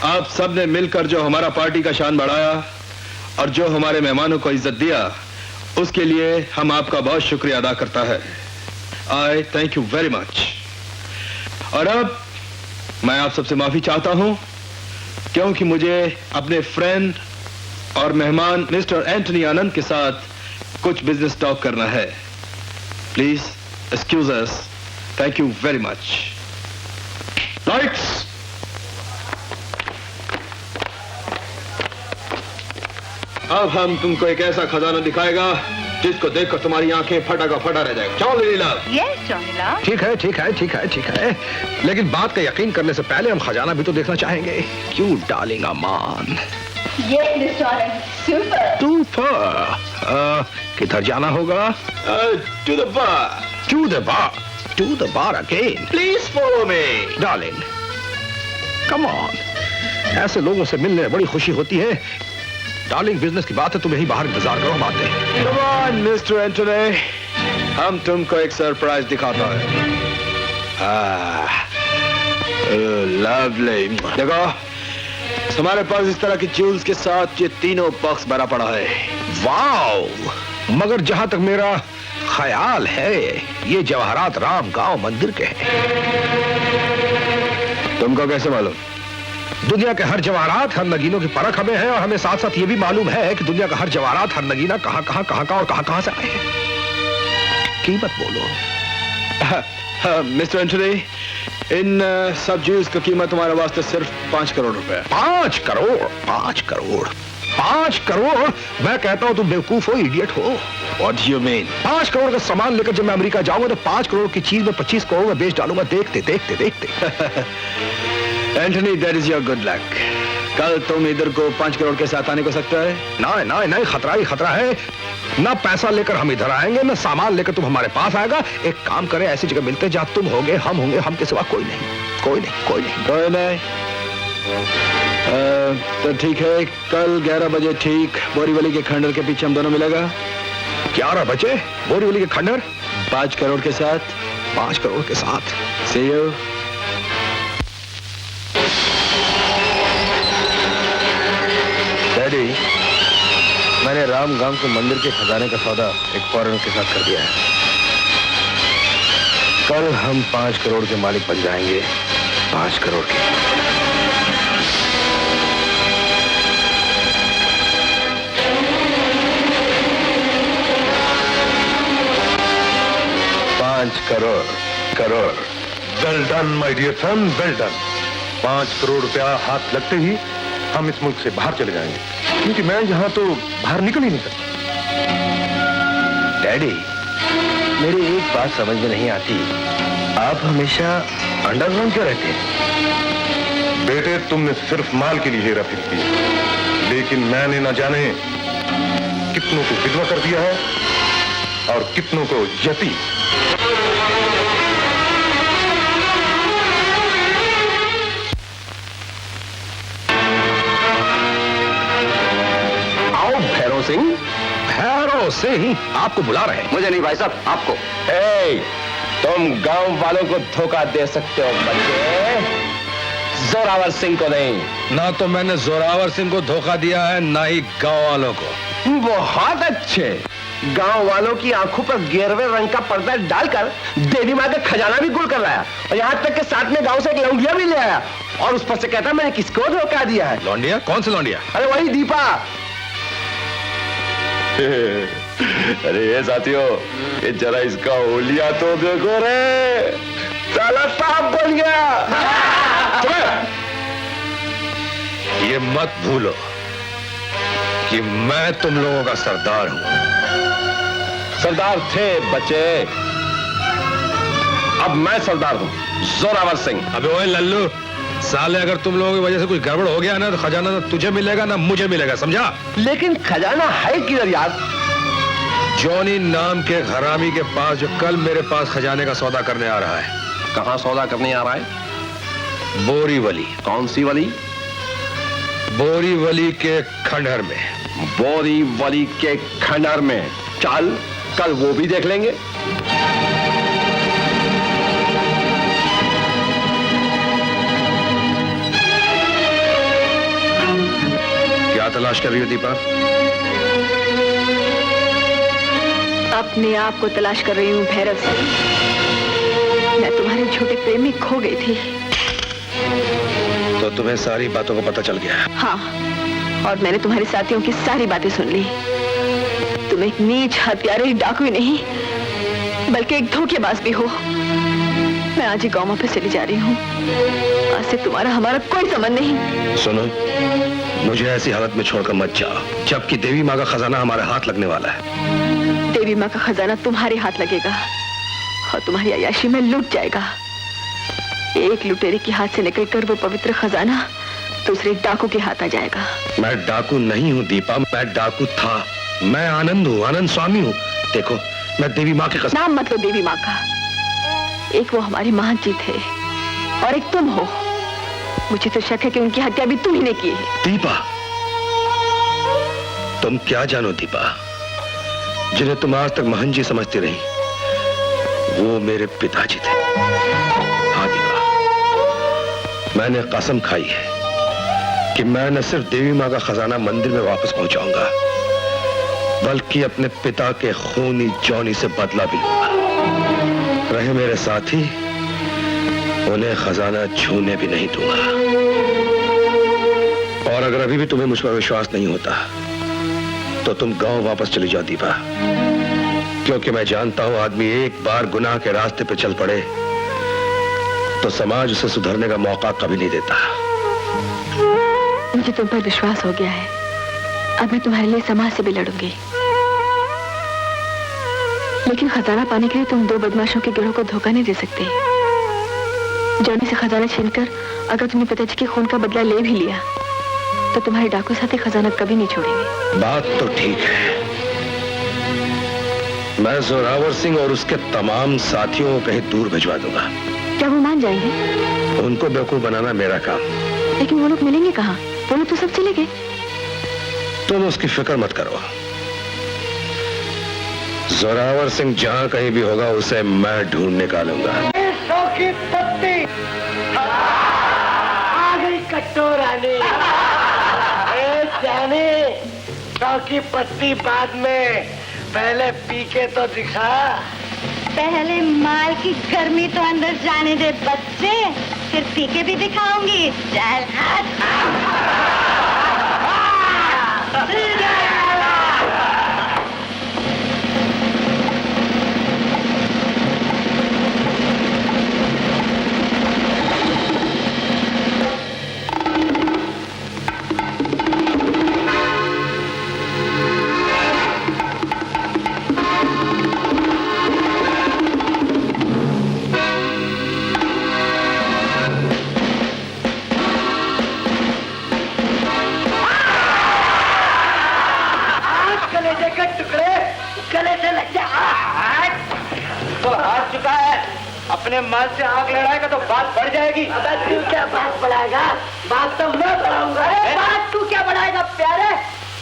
आप सब ने मिलकर जो हमारा पार्टी का शान बढ़ाया और जो हमारे मेहमानों को इज्जत दिया, उसके लिए हम आपका बहुत शुक्रिया अदा करता है। आई थैंक यू वेरी मच। और अब मैं आप सबसे माफी चाहता हूं, क्योंकि मुझे अपने फ्रेंड और मेहमान मिस्टर एंटनी आनंद के साथ कुछ बिजनेस टॉक करना है। Please excuse us. Thank you very much. Lights. अब हम तुमको एक ऐसा खजाना दिखाएगा जिसको देखकर तुम्हारी आंखें फटा फटा रह जाएगा। चलो लीलाल। यस जॉनीला। ठीक है ठीक है ठीक है ठीक है, लेकिन बात का यकीन करने से पहले हम खजाना भी तो देखना चाहेंगे। क्यों darling Aman? Yes, Mr. Anand. Super. Super. किधर जाना होगा? To the bar. To the bar. To the bar again. Please follow me. Darling come on, ऐसे लोगों से मिलने में बड़ी खुशी होती है। डार्लिंग बिजनेस की बात है, तुम यही बाहर इंतजार करो, हम आते हैं। Come on, Mr. Anthony, हम तुमको एक सरप्राइज दिखाता है। लवली। देखो, हमारे पास इस तरह की ज्वेल्स के साथ ये तीनों बॉक्स भरा पड़ा है। वाओ! मगर जहां तक मेरा ख्याल है, ये जवाहरात राम गांव मंदिर के हैं। तुमको कैसे मालूम? दुनिया के हर जवाहरात, हर नगीनों की परख हमें है, और हमें साथ साथ ये भी मालूम है कि दुनिया का हर जवाहरात, हर नगीना कहां और कहां से आए हैं। कीमत बोलो। मिस्टर एंथनी, इन सब ज्वेल्स की कीमत तुम्हारे वास्ते सिर्फ 5 करोड़ रुपए। 5 करोड़? 5 करोड़? 5 करोड़? मैं कहता हूं तुम बेवकूफ हो, इडियट हो। What do you mean? 5 crore का सामान लेकर जब मैं अमेरिका जाऊंगा तो 5 करोड़ की चीज में 25 करोड़ में बेच डालूंगा, देखते देखते देखते। Anthony, that is your good luck. कल तुम इधर को 5 करोड़ के साथ आने को सकता है? नहीं, खतरा ही खतरा है। ना पैसा लेकर हम इधर आएंगे, ना सामान लेकर तुम हमारे पास आएगा। एक काम करें, ऐसी जगह मिलते जहां तुम होगे, हम होंगे, हम के सिवा कोई नहीं। तो ठीक है, कल 11 बजे ठीक बोरीवली के खंडर के पीछे हम दोनों मिलेगा। 11 बजे बोरीवली के खंडर? 5 करोड़ के साथ। 5 करोड़ के साथ। See you. डैडी, मैंने राम गांव के मंदिर के खजाने का सौदा एक फॉरेनर के साथ कर दिया है। कल हम 5 करोड़ के मालिक बन जाएंगे। 5 करोड़ के। Crore. Well done my dear son, well done. 5 crore रुपया हाथ लगते ही हम इस मुल्क से बाहर चले जाएंगे, क्योंकि मैं यहाँ तो बाहर निकल ही नहीं सकता। डैडी, मेरी एक बात समझ में नहीं आती, आप हमेशा अंडरग्राउंड क्यों रहते हैं? बेटे, तुमने सिर्फ माल के लिए हेरा फेरी की, लेकिन मैंने न जाने कितनों को विधवा कर दिया है और कितनों को यतीम। भैरव सिंह आपको बुला रहे हैं। मुझे नहीं भाई साहब, आपको। तुम गांव वालों को धोखा दे सकते हो बच्चे, जोरावर सिंह को नहीं। ना तो मैंने जोरावर सिंह को धोखा दिया है, ना ही गांव वालों को। बहुत अच्छे। गांव वालों की आंखों पर गेरवे रंग का पर्दा डालकर देवी माँ का खजाना भी गुल कर लाया, और यहाँ तक के साथ में गांव से एक लौंडिया भी ले आया, और उस पर से कहता मैंने किसको धोखा दिया है। लौंडिया? कौन सी लौंडिया? अरे वही दीपा। अरे ये साथियों, ये जरा इसका होलिया तो देखो रे। साला साहब बोल गया। ये मत भूलो कि मैं तुम लोगों का सरदार हूं। सरदार थे बच्चे, अब मैं सरदार हूं, जोरावर सिंह। अबे ओए लल्लू, साले अगर तुम लोगों की वजह से कुछ गड़बड़ हो गया ना, तो खजाना ना तुझे मिलेगा ना मुझे मिलेगा, समझा? लेकिन खजाना है किधर यार? जॉनी नाम के हरामी के पास, जो कल मेरे पास खजाने का सौदा करने आ रहा है। कहां सौदा करने आ रहा है? बोरीवली। कौन सी वली? बोरीवली के खंडहर में। बोरीवली के खंडहर में? चल, कल वो भी देख लेंगे। क्या तलाश कर रही हो दीपा? अपने आप को तलाश कर रही हूँ भैरव सिंह। मैं तुम्हारे झूठे प्रेम में खो गई थी। तो तुम्हें सारी बातों का पता चल गया? हाँ, और मैंने तुम्हारे साथियों की सारी बातें सुन ली। तुम एक नीच हत्यारे डाकू ही नहीं बल्कि एक धोखेबाज भी हो। मैं आज ही गांव वापस चली जा रही हूँ। आज से तुम्हारा हमारा कोई संबंध नहीं। सुनो, मुझे ऐसी हालत में छोड़कर मत जाओ जबकि देवी माँ का खजाना हमारे हाथ लगने वाला है। देवी माँ का खजाना तुम्हारे हाथ लगेगा और तुम्हारी अय्याशी में लूट जाएगा। एक लुटेरे के हाथ से निकलकर वो पवित्र खजाना दूसरे डाकू के हाथ आ जाएगा। मैं डाकू नहीं हूँ दीपा, मैं डाकू था। मैं आनंद हूँ, आनंद स्वामी हूँ। देखो, मैं देवी माँ के नाम मत लो देवी माँ का। एक वो हमारी महान जीत है और एक तुम हो। मुझे तो शक है कि उनकी हत्या भी तुम ही ने की है। दीपा, तुम क्या जानो दीपा? जिन्हें तुम आज तक महान जी समझती रही वो मेरे पिताजी थे। हाँ दीपा, मैंने कसम खाई है कि मैं न सिर्फ देवी माँ का खजाना मंदिर में वापस पहुंचाऊंगा बल्कि अपने पिता के खूनी जौनी से बदला भी लूंगा। रहे मेरे साथी, उन्हें खजाना छूने भी नहीं दूंगा। और अगर अभी भी तुम्हें मुझ पर विश्वास नहीं होता तो तुम गांव वापस चली जाओ दीपा, क्योंकि मैं जानता हूं आदमी एक बार गुनाह के रास्ते पर चल पड़े तो समाज उसे सुधरने का मौका कभी नहीं देता। मुझे तुम पर विश्वास हो गया है। अब मैं तुम्हारे लिए समाज से भी लड़ूंगी, लेकिन खजाना पाने के लिए तुम दो बदमाशों के गिरोह को धोखा नहीं दे सकते। जॉनी से खजाना छीनकर अगर तुमने पिताजी के खून का बदला ले भी लिया तो तुम्हारे डाकू साथी खजाना कभी नहीं छोड़ेंगे। बात तो ठीक है। मैं जोरावर सिंह और उसके तमाम साथियों को कहीं दूर भिजवा दूंगा। क्या वो मान जाएंगे? उनको बेवकूफ बनाना मेरा काम। लेकिन वो लोग मिलेंगे कहाँ? वो लोग तो सब चले गए। तुम उसकी फिक्र मत करो। जोरावर सिंह जहां कहीं भी होगा उसे मैं ढूंढ निकालूंगा। की पत्ती आ गई कटोरानी। जाने की पत्ती बाद में, पहले पी के तो दिखा। पहले माल की गर्मी तो अंदर जाने दे बच्चे, फिर पी के भी दिखाऊंगी। चल अपने माल से आग लड़ाएगा तो बात बढ़ जाएगी। अबे तू क्या बात बढ़ाएगा? बात तो मैं बढ़ाऊंगा। बात तू क्या बढ़ाएगा प्यारे?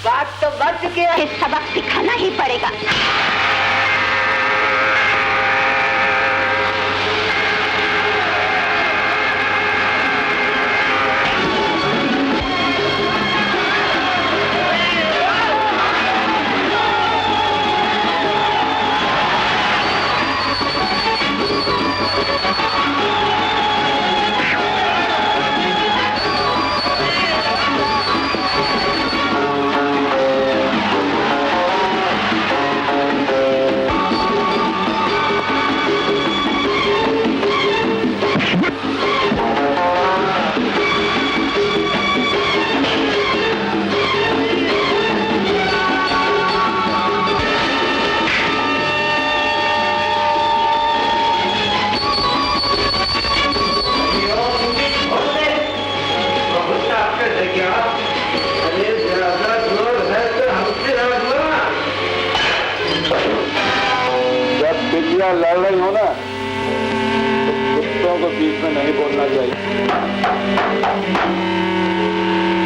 बात तो बढ़ चुकी है। सबक सिखाना ही पड़ेगा। लड़ रही हो ना तो कुत्तों को बीच में नहीं बोलना चाहिए।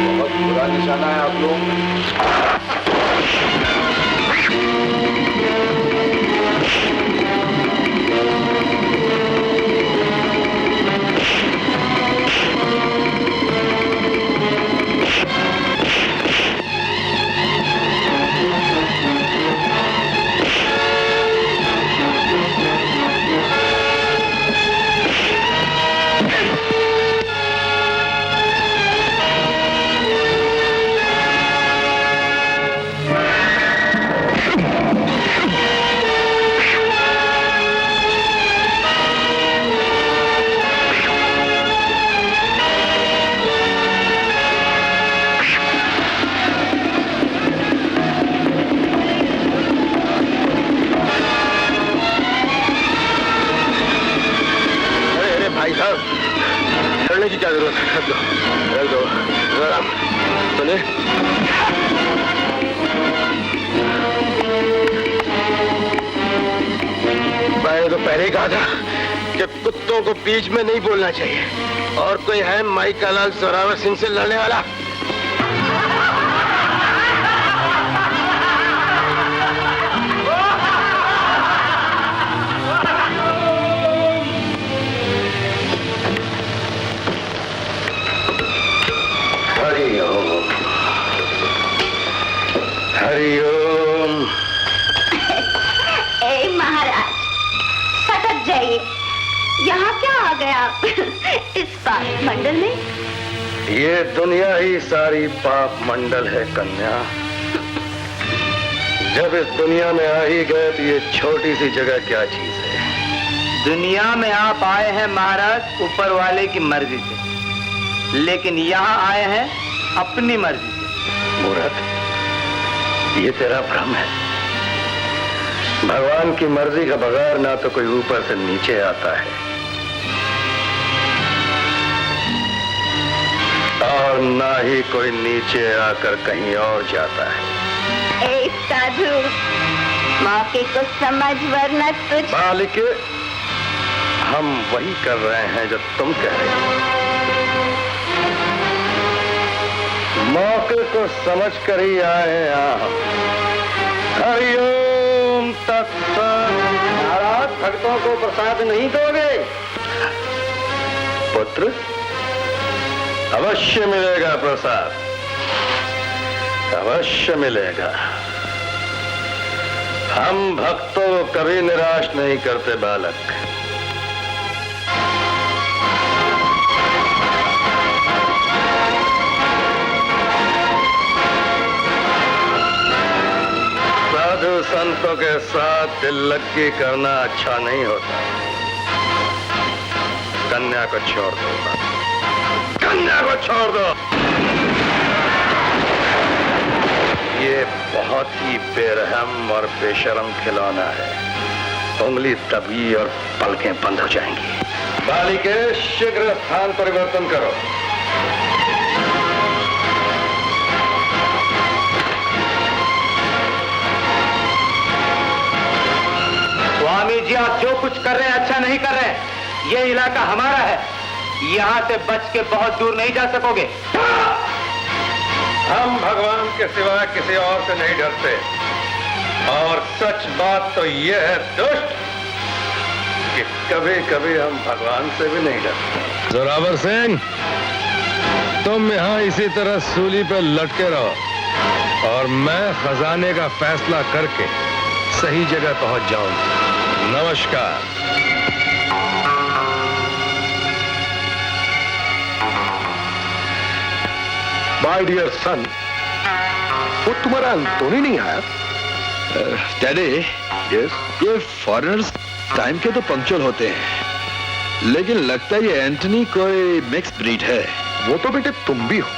बहुत बुरा निशाना है आप लोग। कहा था कि कुत्तों को बीच में नहीं बोलना चाहिए। और कोई है माइकालाल जोरावर सिंह से लड़ने वाला? हरिओम हरिओम। ए महाराज, सटक जाइए। यहाँ क्या आ गए आप इस पाप मंडल में? ये दुनिया ही सारी पाप मंडल है कन्या। जब इस दुनिया में आ ही गए तो ये छोटी सी जगह क्या चीज है? दुनिया में आप आए हैं महाराज ऊपर वाले की मर्जी से, लेकिन यहाँ आए हैं अपनी मर्जी से। मूर्ख, ये तेरा भ्रम है। भगवान की मर्जी का बगैर ना तो कोई ऊपर से नीचे आता है और ना ही कोई नीचे आकर कहीं और जाता है। ए साधु, मौके को समझ वरना तुझ। बालिके, हम वही कर रहे हैं जो तुम कह रहे हो। मौके को समझ कर ही आए हैं यहाँ हम। हरिओम तत्सत। महाराज, भक्तों को प्रसाद नहीं दोगे? पुत्र, अवश्य मिलेगा प्रसाद, अवश्य मिलेगा। हम भक्तों को कभी निराश नहीं करते बालक। साधु संतों के साथ दिल लगी करना अच्छा नहीं होता। कन्या को छोड़ दो, कन्या को छोड़ दो। ये बहुत ही बेरहम और बेशरम खिलौना है। उंगली दबी और पलकें बंद हो जाएंगी। बालिके, शीघ्र स्थान परिवर्तन करो। स्वामी जी, आप जो कुछ कर रहे हैं अच्छा नहीं कर रहे हैं। ये इलाका हमारा है, यहाँ से बच के बहुत दूर नहीं जा सकोगे। हम भगवान के सिवा किसी और से नहीं डरते। और सच बात तो यह है दुष्ट कि कभी कभी हम भगवान से भी नहीं डरते। जोरावर सिंह, तुम यहाँ इसी तरह सूली पे लटके रहो और मैं खजाने का फैसला करके सही जगह पहुंच जाऊंगा। नमस्कार। माय डियर सन, वो तुम्हारा अंतोनी नहीं आया? Daddy, yes. ये फॉरेनर्स टाइम के तो पंक्चुअल होते हैं, लेकिन लगता है ये एंटनी कोई मिक्स ब्रीड है। वो तो बेटे तुम भी हो।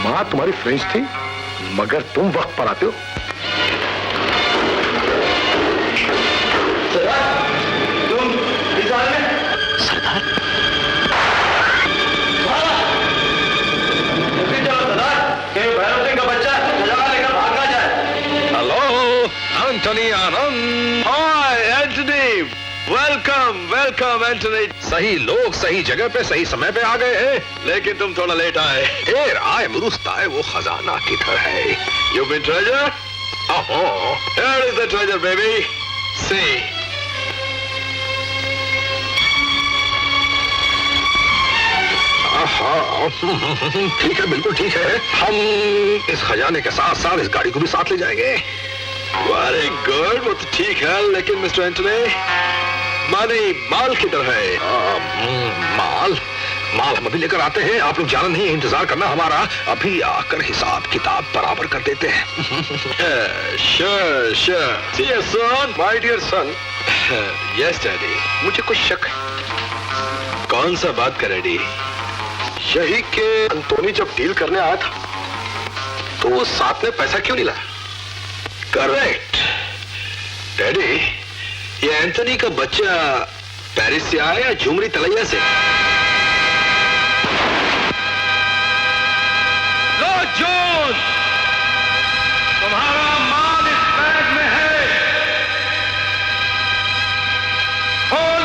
माँ तुम्हारी फ्रेंच थी, मगर तुम वक्त पर आते हो। तुम इस हाल में? सरदार, भैरव सिंह का बच्चा खजाना लेकर भाग ना जाए। हेलो, एंटनी आनंद। हाय एंटनी, वेलकम वेलकम एंटनी। सही लोग सही जगह पे सही समय पे आ गए हैं। लेकिन तुम थोड़ा लेट आए। देर आए मुरुस्त आए, वो खजाना किधर है? You mean treasure? ओहो, Here is the treasure, baby. See. ठीक है, बिल्कुल ठीक है। हम इस खजाने के साथ साथ इस गाड़ी को भी साथ ले जाएंगे। वेरी गुड, वो तो ठीक है, लेकिन मिस्टर एंटनी, मानी माल किधर है? माल माल हम अभी लेकर आते हैं। आप लोग जाना नहीं है, इंतजार करना हमारा। अभी आकर हिसाब किताब बराबर कर देते हैं। Sure, sure. See you soon, my dear son. Yes, Daddy. मुझे कुछ शक है। कौन सा बात का डैडी? यही के अंतोनी जब डील करने आया था तो वो साथ में पैसा क्यों नहीं लाया? करेक्ट डैडी, ये एंथनी का बच्चा पेरिस से आया या झुमरी तलैया से? लो जॉन, तुम्हारा माल इस बैग में है। खोल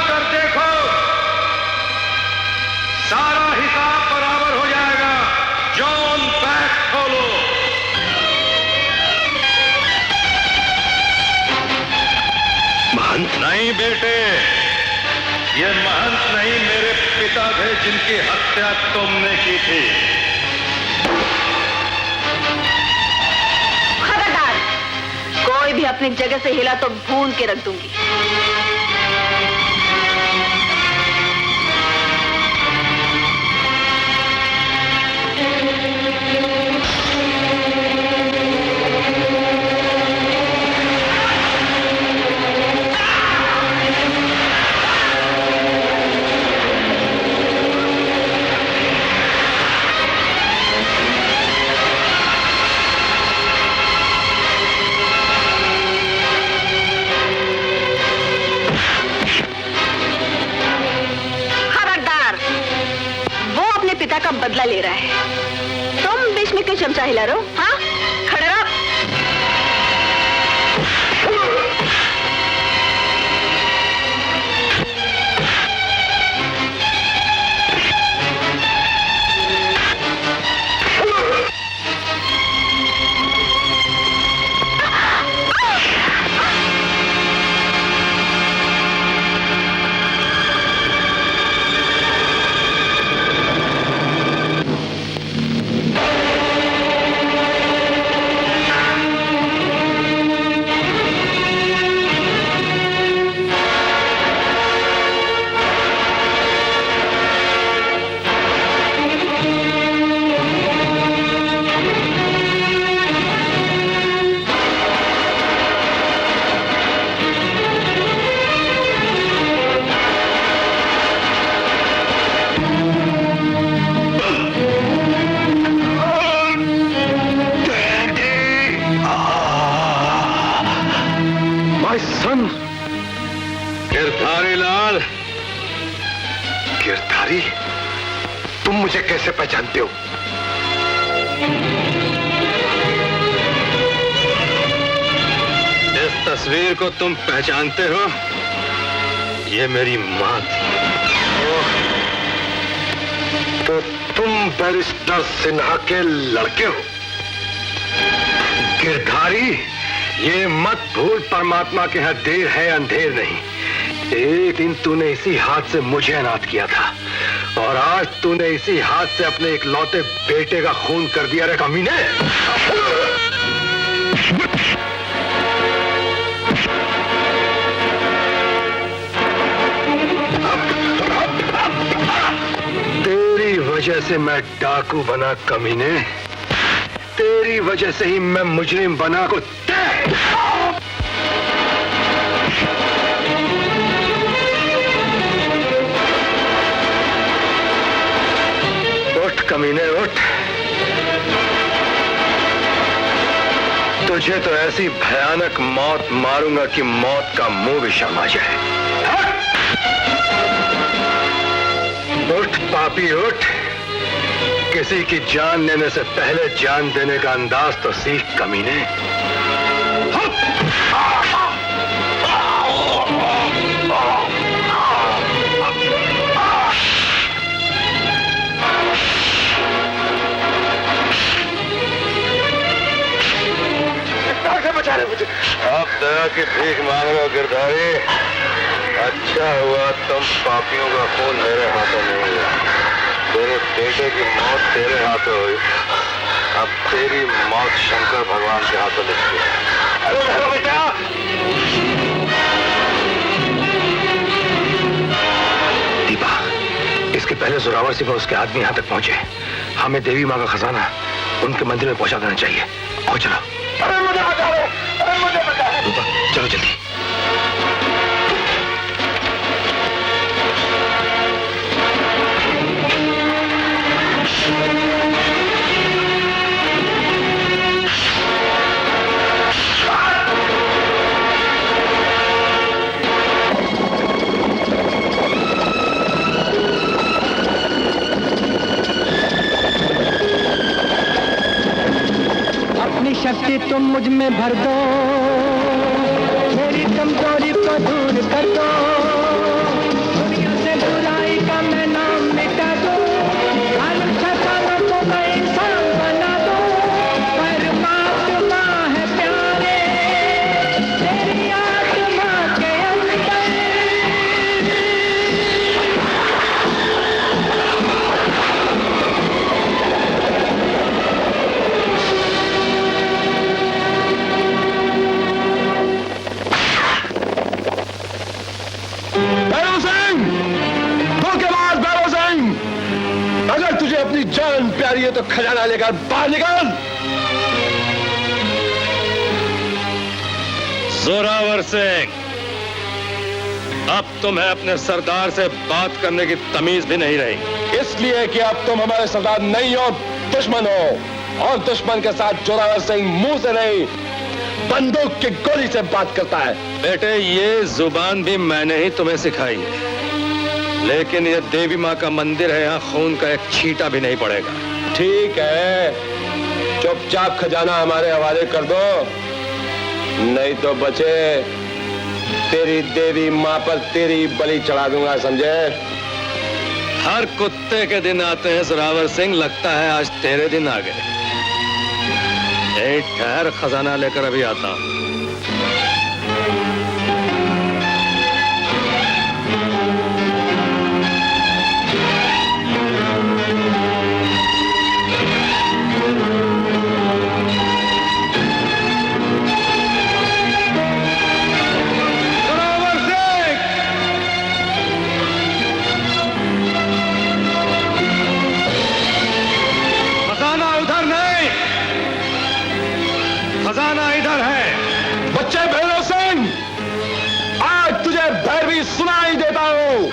नहीं बेटे, ये महंत नहीं मेरे पिता थे जिनकी हत्या तुमने की थी। खबरदार, कोई भी अपनी जगह से हिला तो भून के रख दूंगी। पिता का बदला ले रहा है। तुम बीच में क्यों चमचा हिला रहे हो? हाँ, खड़े रहो। गिरधारी लाल, गिरधारी, तुम मुझे कैसे पहचानते हो? इस तस्वीर को तुम पहचानते हो? ये मेरी मां थी। तो तुम बैरिस्टर सिन्हा के लड़के हो? गिरधारी, ये मत भूल, परमात्मा के यहाँ देर है अंधेर नहीं। एक दिन तूने इसी हाथ से मुझे अनाथ किया था और आज तूने इसी हाथ से अपने इकलौते बेटे का खून कर दिया रे कमीने। तेरी वजह से मैं डाकू बना कमीने, तेरी वजह से ही मैं मुजरिम बना कुत्ते। उठ कमीने उठ, तुझे तो ऐसी भयानक मौत मारूंगा कि मौत का मुंह भी शर्मा जाए। उठ पापी उठ, किसी की जान लेने से पहले जान देने का अंदाज तो सीख कमीने। बचा रहे मुझे। आप दया की भीख मांग रहे हो गिरधारी? अच्छा हुआ तुम पापियों का खून मेरे हाथों में हुआ। तेरे बेटे की मौत तेरे हाथों हुई, अब तेरी मौत शंकर भगवान के हाथों लिखी है। अरे बेटा, दीपा, इसके पहले जोरावर सिंह और उसके आदमी यहाँ तक पहुंचे। हमें देवी माँ का खजाना उनके मंदिर में पहुंचा देना चाहिए। आओ चलो। अरे मुझे बचा लो, अरे मुझे बचा लो। दीपा, चलो जल्दी। शक्ति तुम मुझ में भर दो, मेरी कमजोरी को दूर कर दो, दुनिया से बुराई का मैं नाम मिटा दो, कानून शैतानों को मैं इंसान बना दो। परमात्मा है प्यारे, तेरी आत्मा के अंदर अपनी जान प्यारी है तो खजाना लेकर बाहर निकल। जोरावर सिंह, अब तुम्हें अपने सरदार से बात करने की तमीज भी नहीं रही। इसलिए कि अब तुम हमारे सरदार नहीं हो, दुश्मन हो, और दुश्मन के साथ जोरावर सिंह मुंह से नहीं बंदूक की गोली से बात करता है। बेटे, ये जुबान भी मैंने ही तुम्हें सिखाई है, लेकिन ये देवी माँ का मंदिर है, यहाँ खून का एक छींटा भी नहीं पड़ेगा। ठीक है, चुपचाप खजाना हमारे हवाले कर दो, नहीं तो बचे तेरी देवी माँ पर तेरी बलि चढ़ा दूंगा, समझे? हर कुत्ते के दिन आते हैं जोरावर सिंह, लगता है आज तेरे दिन आ गए। एक ठहर, खजाना लेकर अभी आता हूं। खजाना इधर है। बच्चे भैरव सिंह, आज तुझे भैरवी सुनाई देता हूं।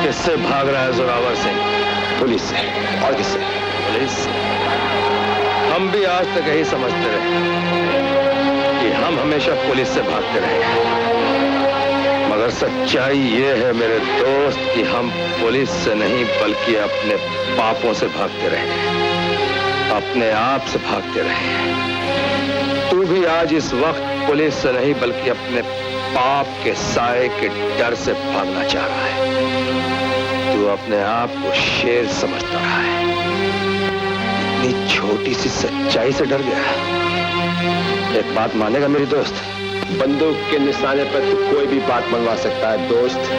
किससे भाग रहा है जोरावर सिंह? पुलिस से। और किससे? पुलिस से। हम भी आज तक यही समझते रहे कि हम हमेशा पुलिस से भागते रहे, मगर सच्चाई ये है मेरे दोस्त कि हम पुलिस से नहीं बल्कि अपने पापों से भागते रहे, अपने आप से भागते रहे। तू भी आज इस वक्त पुलिस से नहीं बल्कि अपने पाप के साए के डर से भागना चाह रहा है। तू अपने आप को शेर समझता रहा है, इतनी छोटी सी सच्चाई से डर गया। एक बात मानेगा मेरी दोस्त, बंदूक के निशाने पर तू कोई भी बात मनवा सकता है दोस्त।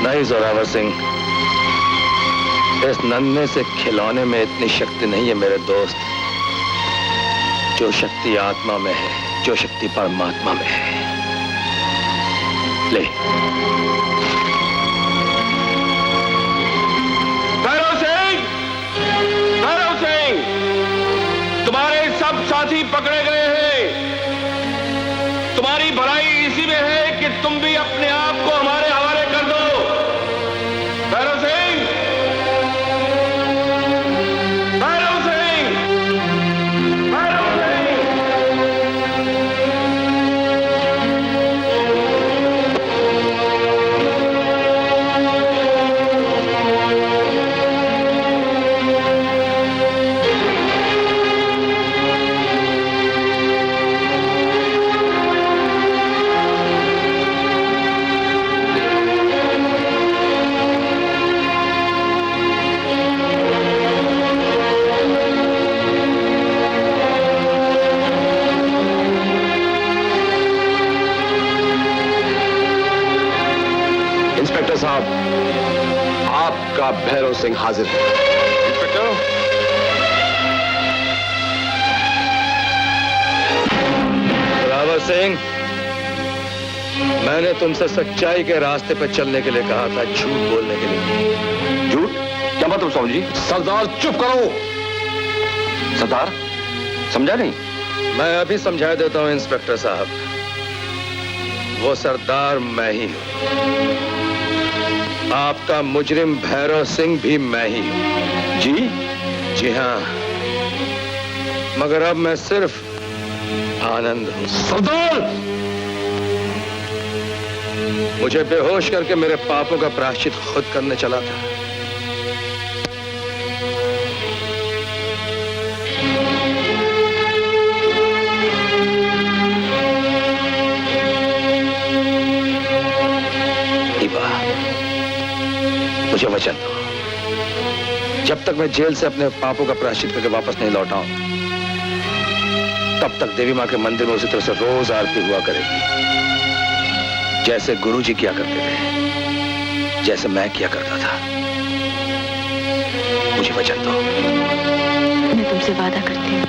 नहीं जोरावर सिंह, इस नन्हे से खिलौने में इतनी शक्ति नहीं है मेरे दोस्त। जो शक्ति आत्मा में है, जो शक्ति परमात्मा में है। ले भैरव सिंह, तुम्हारी भलाई इसी में है कि तुम भी अपने आप को हमारे हवाले कर दो। भैरव सिंह, भैरव सिंह, भैरव सिंह। इंस्पेक्टर साहब, आपका भैरव सिंह हाजिर है। इंस्पेक्टर, रावत सिंह, मैंने तुमसे सच्चाई के रास्ते पर चलने के लिए कहा था, झूठ बोलने के लिए। झूठ? क्या मतलब स्वामी जी? सरदार चुप करो। सरदार, समझा नहीं? मैं अभी समझा देता हूं इंस्पेक्टर साहब। वो सरदार मैं ही हूं। आपका मुजरिम भैरव सिंह भी मैं ही हूं। जी? जी हां, मगर अब मैं सिर्फ आनंद हूं। सरदार, मुझे बेहोश करके मेरे पापों का प्रायश्चित खुद करने चला था। मुझे वचन दो, जब तक मैं जेल से अपने पापों का प्रायश्चित करके वापस नहीं लौटा हूं, तब तक देवी मां के मंदिर में उसी तरह से रोज आरती हुआ करेगी, जैसे गुरुजी किया करते थे, जैसे मैं किया करता था। मुझे वचन दो। मैं तुमसे वादा करती हूँ